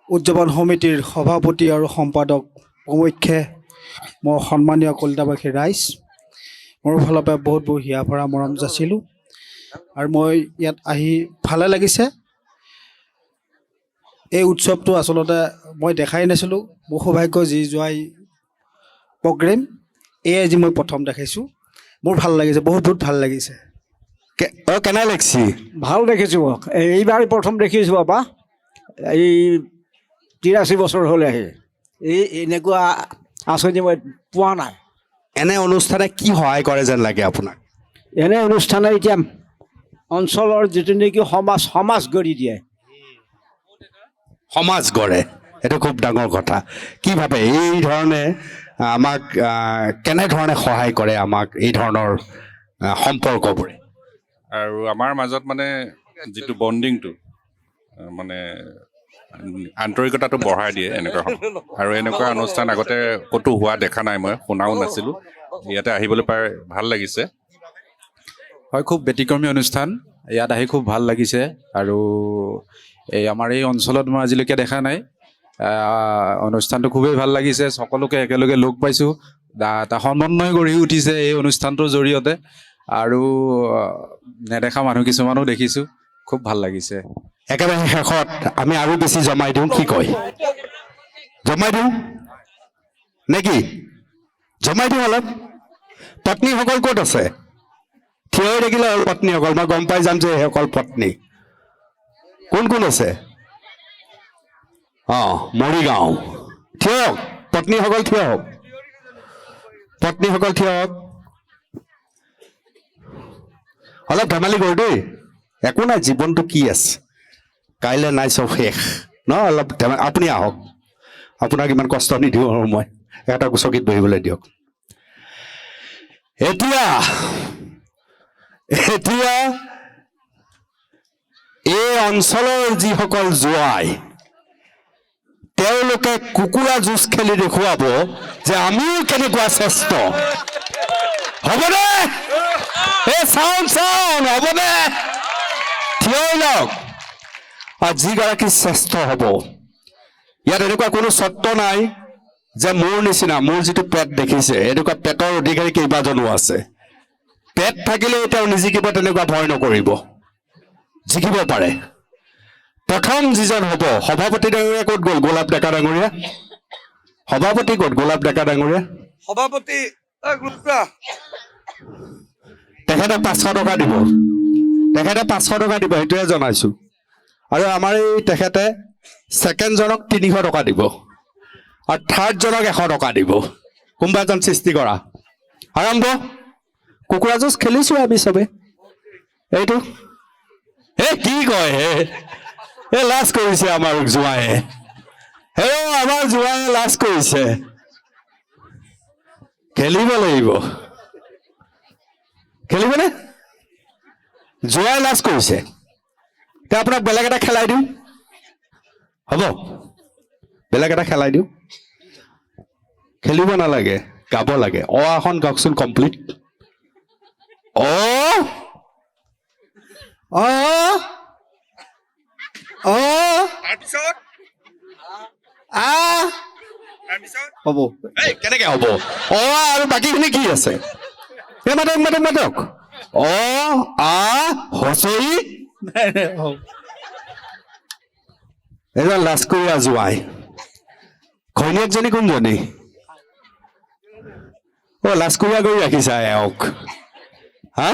S11: উদযাপন সমিতিৰ সভাপতি আৰু সম্পাদক প্ৰমুখ্যে মোৰ সন্মানীয় কলিতাবাসী ৰাইজ মোৰ ফালৰ পৰা বহুত বহুত হিয়া ভৰা মৰম যাচিলোঁ আৰু মই ইয়াত আহি ভালে লাগিছে এই উৎসৱটো আচলতে মই দেখাই নাছিলোঁ মোৰ সৌভাগ্য যি জোৱাই প্ৰগ্ৰেম এই আজি মই প্ৰথম দেখাইছোঁ মোৰ ভাল লাগিছে বহুত বহুত ভাল লাগিছে
S2: কেনে লাগিছে
S12: ভাল দেখিছোঁ এইবাৰ প্ৰথম দেখিছোঁ বাবা এই 83 বছৰ হ'ল আহি এই এনেকুৱা আঁচনি মই পোৱা নাই
S2: এনে অনুষ্ঠানে কি সহায় কৰে যেন লাগে আপোনাক
S12: এনে অনুষ্ঠানে এতিয়া অঞ্চলৰ যিটো নেকি সমাজ গঢ়ি দিয়ে
S2: সমাজ গঢ়ে এইটো খুব ডাঙৰ কথা কি ভাবে এই ধৰণে আমাক কেনেধৰণে সহায় কৰে আমাক এই ধৰণৰ সম্পৰ্কবোৰে
S13: আৰু আমাৰ মাজত মানে যিটো বণ্ডিংটো মানে আন্তৰিকতাটো বঢ়াই দিয়ে এনেকুৱা আৰু এনেকুৱা অনুষ্ঠান আগতে ক'তো হোৱা দেখা নাই মই শুনাও নাছিলোঁ ইয়াতে আহিবলৈ পাই ভাল লাগিছে
S14: হয় খুব ব্যতিক্ৰমী অনুষ্ঠান ইয়াত আহি খুব ভাল লাগিছে আৰু এই আমাৰ এই অঞ্চলত মই আজিলৈকে দেখা নাই অনুষ্ঠানটো খুবেই ভাল লাগিছে সকলোকে একেলগে লগ পাইছোঁ এটা সমন্বয় গঢ়ি উঠিছে এই অনুষ্ঠানটোৰ জৰিয়তে আৰু নেদেখা মানুহ কিছুমানো দেখিছোঁ খুব ভাল লাগিছে
S2: একেবাৰে শেষত আমি আৰু বেছি জমাই দিওঁ কি কয় জমাই দিওঁ নেকি জমাই দিওঁ অলপ। পত্নীসকল ক'ত আছে? থিয় হৈ থাকিলে হ'ল পত্নীসকল, মই গম পাই যাম যে সেইসকল পত্নী। কোন কোন আছে? মৰিগাঁও। থিয় হওক, পত্নীসকল থিয় হওক, পত্নীসকল থিয় হওক। অলপ ধেমালি কৰোঁ দেই, একো নাই, জীৱনটো কি আছে, কাইলৈ নাই, চব শেষ ন। অলপ আপুনি আহক, আপোনাক ইমান কষ্ট নিদিওঁ আৰু মই, এটা চকীত বহিবলৈ দিয়ক। এতিয়া এই অঞ্চলৰ যিসকল জোৱাই, তেওঁলোকে কুকুৰা যুঁজ খেলি দেখুৱাব যে আমিও কেনেকুৱা শ্ৰেষ্ঠ। হ'বনে? চাউন হ'বনে? থিয় হৈ লওক। আৰু যিগৰাকী শ্ৰেষ্ঠ হ'ব, ইয়াত এনেকুৱা কোনো চৰ্ত নাই যে মোৰ নিচিনা, মোৰ যিটো পেট দেখিছে, এনেকুৱা পেটৰ অধিকাৰী কেইবাজনো আছে। পেট থাকিলেও তেওঁ নিজিকিব তেনেকুৱা ভয় নকৰিব, জিকিব পাৰে। প্ৰথম যিজন হ'ব, সভাপতি ডাঙৰীয়া ক'ত গ'ল? গোলাপ ডেকা ডাঙৰীয়া। সভাপতি ক'ত? গোলাপ ডেকা ডাঙৰীয়া।
S9: সভাপতি
S2: তেখেতে 500 টকা দিব, তেখেতে 500 টকা দিব, সেইটোৱে জনাইছো। আৰু আমাৰ এই তেখেতে ছেকেণ্ডজনক 300 টকা দিব, আৰু থাৰ্ডজনক 100 টকা দিব। কোনোবা এজন সৃষ্টি কৰা। আৰম্ভ। কুকুৰা যুঁজ খেলিছো আমি চবে। এইটো কি কয় লাজ কৰিছে আমাৰ জোঁৱায়ে, আমাৰ জোঁৱায়ে লাজ কৰিছে। খেলিব লাগিব, খেলিবনে? জোঁৱাই লাজ কৰিছে, এতিয়া আপোনাক বেলেগ এটা খেলাই দিওঁ, হ'ব? বেলেগ এটা খেলাই দিওঁ। খেলিব নালাগে, গাব লাগে। এখন গাওকচোন কমপ্লিট।
S11: হ'ব
S2: কেনেকে হ'ব? আৰু বাকীখিনি কি আছে? মাতক মাতক মাতক। হচৰি। এজন লাজকৰীয়া জোঁৱাই। ঘৈণীয়েকজনী কোনজনী? লাজকৰীয়া কৰি ৰাখিছা এওক। হা?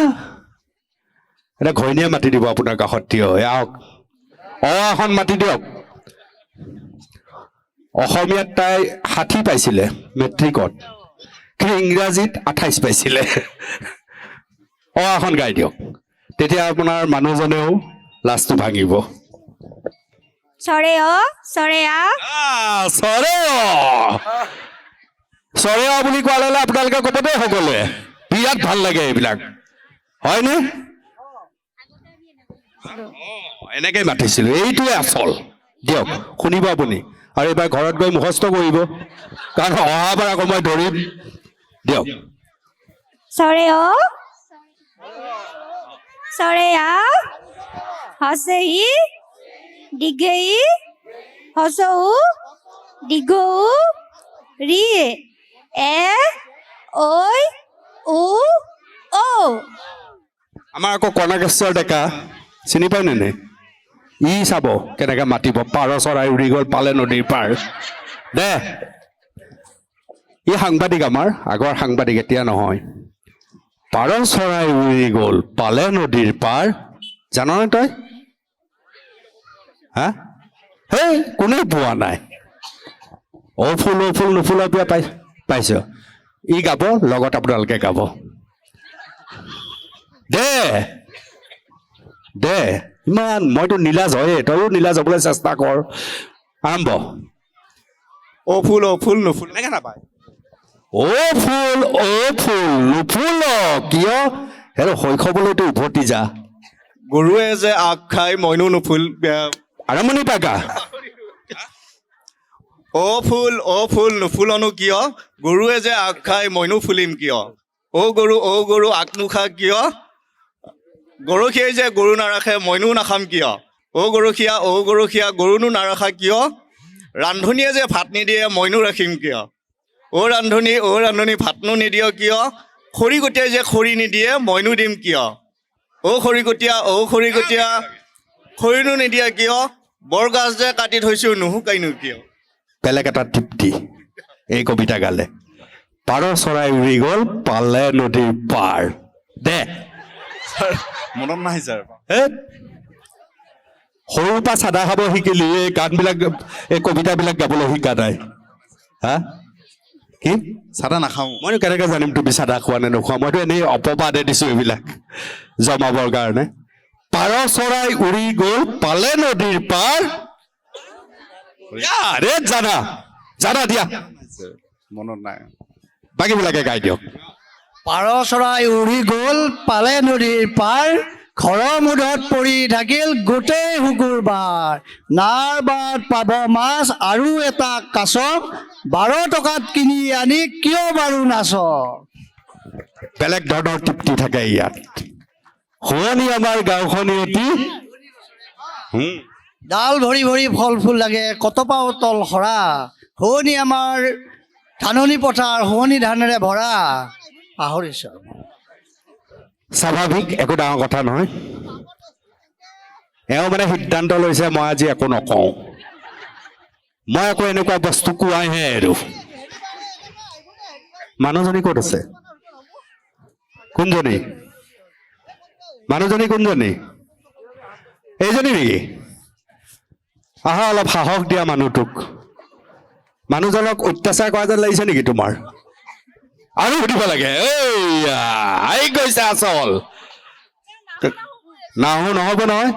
S2: এটা ঘৈণীয়ে মাতি দিব আপোনাৰ কাষত থিয় হৈ। আহক, এখন মাতি দিয়ক। অসমীয়াত তাই 60 পাইছিলে মেট্ৰিকত, কিন্তু ইংৰাজীত 28 পাইছিলে। এখন গাই দিয়ক, তেতিয়া আপোনাৰ মানুহজনেও লাজটো ভাঙিব।
S6: চৰে চৰে
S2: চৰে বুলি কোৱা ললে আপোনালোকে ক'ব দেই সকলোৱে, বিৰাট ভাল লাগে এইবিলাক, হয়নে? এনেকে মাতিছিলো, এইটোৱে আচল। দিয়ক, শুনিব আপুনি। আৰু এইবাৰ ঘৰত গৈ মুখস্থ কৰিব, কাৰণ অহাবাৰ আকৌ মই ধৰিম। দিয়ক।
S6: চৰে চৰে হচেই দিগেই হচৌ দিগৌ ৰি ঐ ও ঔ।
S2: আমাৰ আকৌ কণাকেশ্বৰ ডেকা চিনি পায় নে? ই চাব কেনেকে মাতিব। পাৰ চৰাই উৰি গ'ল পালে নদীৰ পাৰ। দে, ই সাংবাদিক, আমাৰ আগৰ সাংবাদিক, এতিয়া নহয়। পাৰ চৰাই উৰি গ'ল পালে নদীৰ পাৰ, জাননে তই? হা? কোনে পোৱা নাই? ফুল নুফুলৰ বিয়া পাইছ। ই গাব, লগত আপোনালোকে গাব। দে ইমান, মইতো নীলাজ হয়ে, তইও নীলাজ হবলৈ চেষ্টা কৰ। আৰম্ভ।
S9: ফুল নুফুল এনেকে নাপায়।
S2: ফুল নুফুল কিয়? সেইটো শৈশৱলৈতো উভতি যা।
S9: গৰুৱে যে আগ খাই মইনো নুফুল।
S2: আৰম্ভণি পাকা।
S9: ফুল নুফুলনো কিয়? গৰুৱে যে আগ খাই মইনো ফুলিম কিয়? গৰু আগ নোখা কিয়? গৰখীয়াই যে গৰু নাৰাখে মইনো নাখাম কিয়? গৰখীয়া গৰুনো নাৰাখা কিয়? ৰান্ধনীয়ে যে ভাত নিদিয়ে মইনো ৰাখিম কিয়? ৰান্ধনী ভাতনো নিদিয় কিয়? খৰিকটীয়াই যে খৰি নিদিয়ে মইনো দিম কিয়? খৰিকটীয়া খৰিনো নিদিয়া কিয়? বৰগাছ যে কাটি থৈছো নুশুকাইনো কিয়?
S2: বেলেগ এটা তৃপ্তি এই কবিতা গালে। পাৰ চৰাই উৰি গ'ল পালে নদীৰ পাৰ দে
S13: মনত নাই ছাৰ
S2: সৰুৰ পৰা চাদা খাব শিকিলি এই গানবিলাক এই কবিতাবিলাক গাবলৈ শিকা নাই হা কি
S13: চাদা নাখাওঁ
S2: মইনো কেনেকৈ জানিম তুমি চাদা খোৱা নে নোখোৱা মইতো এনেই অপবাদে দিছোঁ এইবিলাক জমাবৰ কাৰণে পাৰ চৰাই উৰি গ'ল পালে নদীৰ পাৰ ৰে জানা জানা দিয়া
S13: মনত নাই
S2: বাকীবিলাকে গাই দিয়ক
S9: পাৰ চৰাই উৰি গ'ল পালে নদীৰ পাৰ ঘৰৰ মুধত পৰি থাকিল গোটেই শুকুৰবাৰ নাৰ বাট পাব মাছ আৰু এটা কাছ 12 টকাত কিনি আনি কিয় বাৰু নাচ
S2: বেলেগ ধৰণৰ তৃপ্তি থাকে ইয়াত শুৱনি আমাৰ গাঁওখনি অতি
S9: ডাল ভৰি ভৰি ফল ফুল লাগে কতপাও তল সৰা শুৱনি আমাৰ ধাননি পথাৰ শুৱনি ধানেৰে ভৰা পাহৰিছ
S2: স্বাভাৱিক একো ডাঙৰ কথা নহয় এওঁ মানে সিদ্ধান্ত লৈছে মই আজি একো নকওঁ মই আকৌ এনেকুৱা বস্তু কোৱাইহে আৰু মানুহজনী ক'ত আছে কোনজনী মানুহজনী কোনজনী এইজনী নেকি আহা অলপ সাহস দিয়া মানুহটোক মানুহজনক অত্যাচাৰ কৰা যেন লাগিছে নেকি তোমাৰ আৰু সুধিব লাগে এইয়া আহি গৈছে আচল নাহো নহ'ব নহয়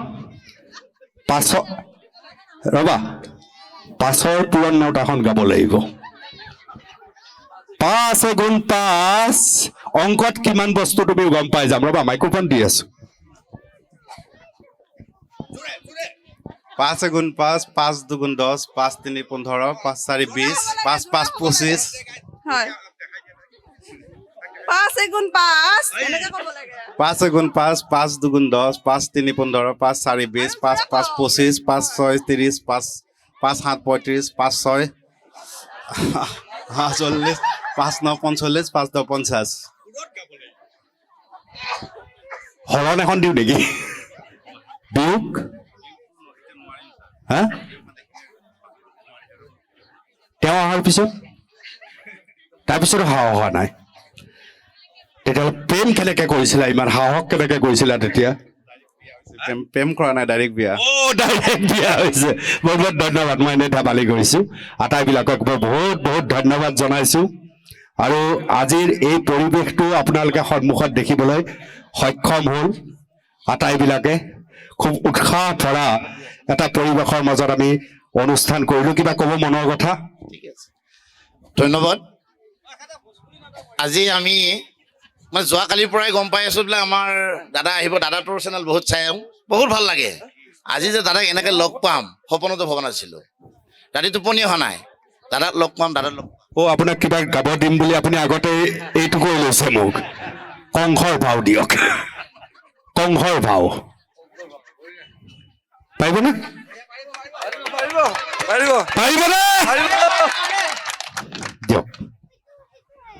S2: ৰবা পাছৰ পুৰণ নেওতাখন গাব লাগিব 5 × 5 অংকত কিমান বস্তু তুমি গম পাই যাম ৰবা মাইক্ৰফোন দি আছো
S13: 5 × 5 5 × 2 10 5 × 3 15 5 × 4 20 5 × 5 25
S6: হয় 5 × 5 এনেকৈ ক'ব লাগে
S13: 5 × 5 5 × 2 10 5 × 3 15 5 × 4 20 5 × 5 25 5 × 6 30 5 × 7 35 5 × 6 40 5 × 9 45 5 × 10 50
S2: হৰণ এখন দিওঁ নেকি বিয়োগ হা তেওঁ অহাৰ পিছত তাৰপিছত সাহস হোৱা নাই তেতিয়াহ'লে প্ৰেম কেনেকৈ কৰিছিলা ইমান সাহস কেনেকৈ কৰিছিলা তেতিয়া
S13: প্ৰেম কৰা নাই ডাইৰেক্ট বিয়া
S2: ডাইৰেক্ট বিয়া হৈছে বহুত বহুত ধন্যবাদ মই এনেই ধেমালি কৰিছোঁ আটাইবিলাকক মই বহুত বহুত ধন্যবাদ জনাইছোঁ আৰু আজিৰ এই পৰিৱেশটো আপোনালোকে সন্মুখত দেখিবলৈ সক্ষম হ'ল আটাইবিলাকে খুব উৎসাহ ভৰা এটা পৰিৱেশৰ মাজত আমি অনুষ্ঠান কৰিলোঁ কিবা ক'ব মনৰ কথা
S15: ধন্যবাদ আজি আমি মই যোৱাকালিৰ পৰাই গম পাই আছোঁ বোলে আমাৰ দাদা আহিব দাদাটোৰ চেনেল বহুত চাই বহুত ভাল লাগে আজি যে দাদাক এনেকৈ লগ পাম সপোনতো ভবা নাছিলোঁ ৰাতি টোপনি অহা নাই দাদাক লগ পাম দাদাক লগ
S2: আপোনাক কিবা গাব দিম বুলি আপুনি আগতে এইটো কৈ লৈছে মোক কংসৰ ভাও দিয়ক কংসৰ ভাও পাৰিবনে পাৰিবনে দিয়ক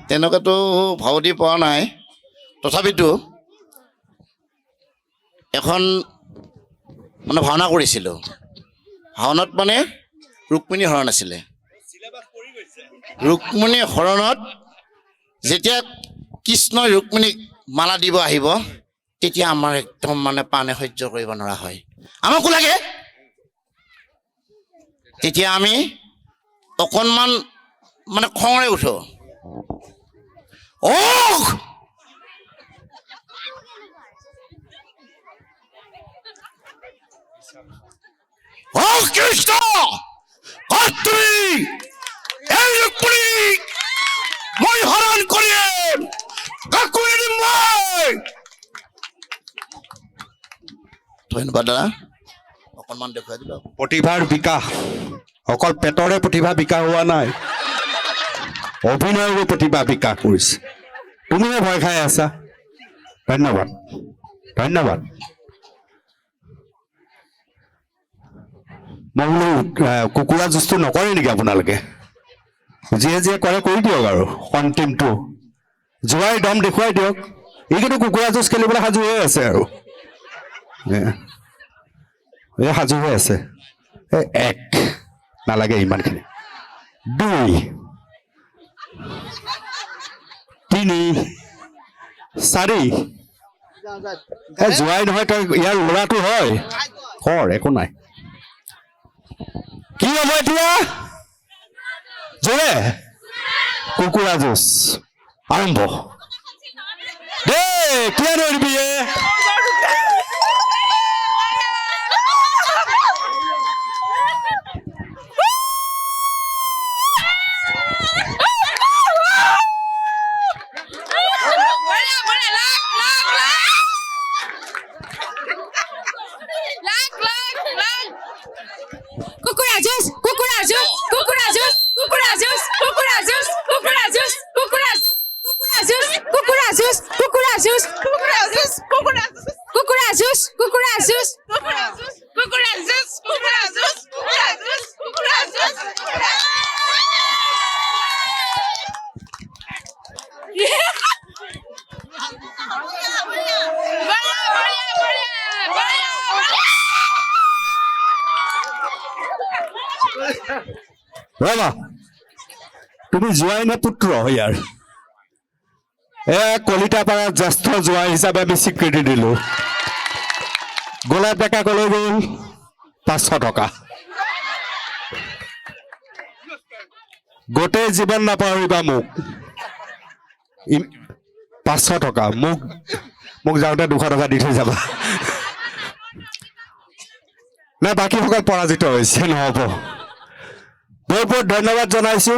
S15: তেনেকুৱাতো ভাও দি পোৱা নাই তথাপিতো এখন মানে ভাওনা কৰিছিলোঁ ভাওনাত মানে ৰুক্মিণী হৰণ আছিলে ৰুক্মিণী হৰণত যেতিয়া কৃষ্ণই ৰুক্মিণীক মালা দিব আহিব তেতিয়া আমাৰ একদম মানে প্ৰাণে সহ্য কৰিব নোৱাৰা হয় আমাকো লাগে তেতিয়া আমি অকণমান মানে খঙৰে উঠো কৃষ্ণ এই ৰুক্মিণীক মই হৰণ কৰিম ধন্যবাদ দাদা অকণমান দেখুৱাই দিলো
S2: প্ৰতিভাৰ বিকাশ অকল পেটৰে প্ৰতিভা বিকাশ হোৱা নাই অভিনয়ৰো প্ৰতিভা বিকাশ কৰিছে তুমিহে ভয় খাই আছা ধন্যবাদ ধন্যবাদ মই বোলো কুকুৰা যুঁজটো নকৰে নেকি আপোনালোকে যিয়ে যিয়ে কৰে কৰি দিয়ক আৰু অন্তিমটো যোৱাই দম দেখুৱাই দিয়ক ই কিন্তু কুকুৰা যুঁজ খেলিবলৈ সাজু হৈ আছে আৰু এই সাজু হৈ আছে এক নালাগে ইমানখিনি 2 তিনি 4 জোৱাই নহয় তই ইয়াৰ ল'ৰাটো হয় কৰ একো নাই কি হ'ব এতিয়া জোৰে কুকুৰা যুঁজ আৰম্ভ দেই কিয় ধৰিবি ৰবা তুমি জোৱাই নে পুত্ৰ ইয়াৰ কলিতাপাৰা জ্যেষ্ঠ জোৱাই হিচাপে আমি স্বীকৃতি দিলো গোলাপ ডেকা কলৈ গ'ল 500 টকা গোটেই জীৱন নাপাহৰিবা মোক 500 টকা মোক যাওঁতে 200 টকা দি থৈ যাবা নাই বাকীসকল পৰাজিত হৈছে নহ'ব বহুত বহুত ধন্যবাদ জনাইছো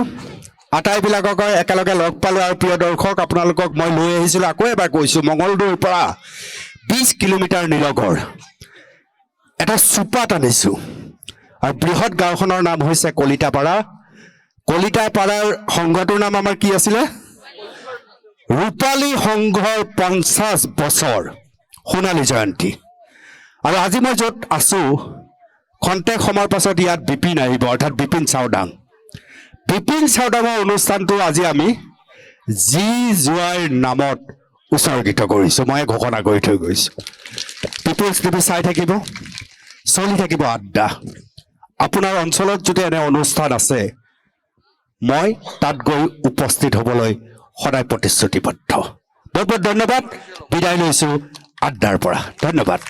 S2: আটাইবিলাকক একেলগে লগ পালোঁ আৰু প্ৰিয় দৰ্শক আপোনালোকক মই লৈ আহিছিলোঁ আকৌ এবাৰ কৈছোঁ মঙলদৈৰ পৰা 20 কিলোমিটাৰ নিলগৰ এটা চুপাত আনিছোঁ আৰু বৃহৎ গাঁওখনৰ নাম হৈছে কলিতাপাৰাৰ সংঘটোৰ নাম আমাৰ কি আছিলে ৰূপালী সংঘৰ 50 বছৰ সোণালী জয়ন্তী আৰু আজি মই য'ত আছোঁ খন্তেক সময়ৰ পাছত ইয়াত বিপিন আহিব অৰ্থাৎ বিপিন চাওডাঙৰ অনুষ্ঠানটো আজি আমি জি জোৱাইৰ নামত উৎসৰ্গিত কৰিছোঁ মই ঘোষণা কৰি থৈ গৈছোঁ পিপলছ টিভি চাই থাকিব চলি থাকিব আড্ডা আপোনাৰ অঞ্চলত যদি এনে অনুষ্ঠান আছে মই তাত গৈ উপস্থিত হ'বলৈ সদায় প্ৰতিশ্ৰুতিবদ্ধ বহুত বহুত ধন্যবাদ বিদায় লৈছোঁ আড্ডাৰ পৰা ধন্যবাদ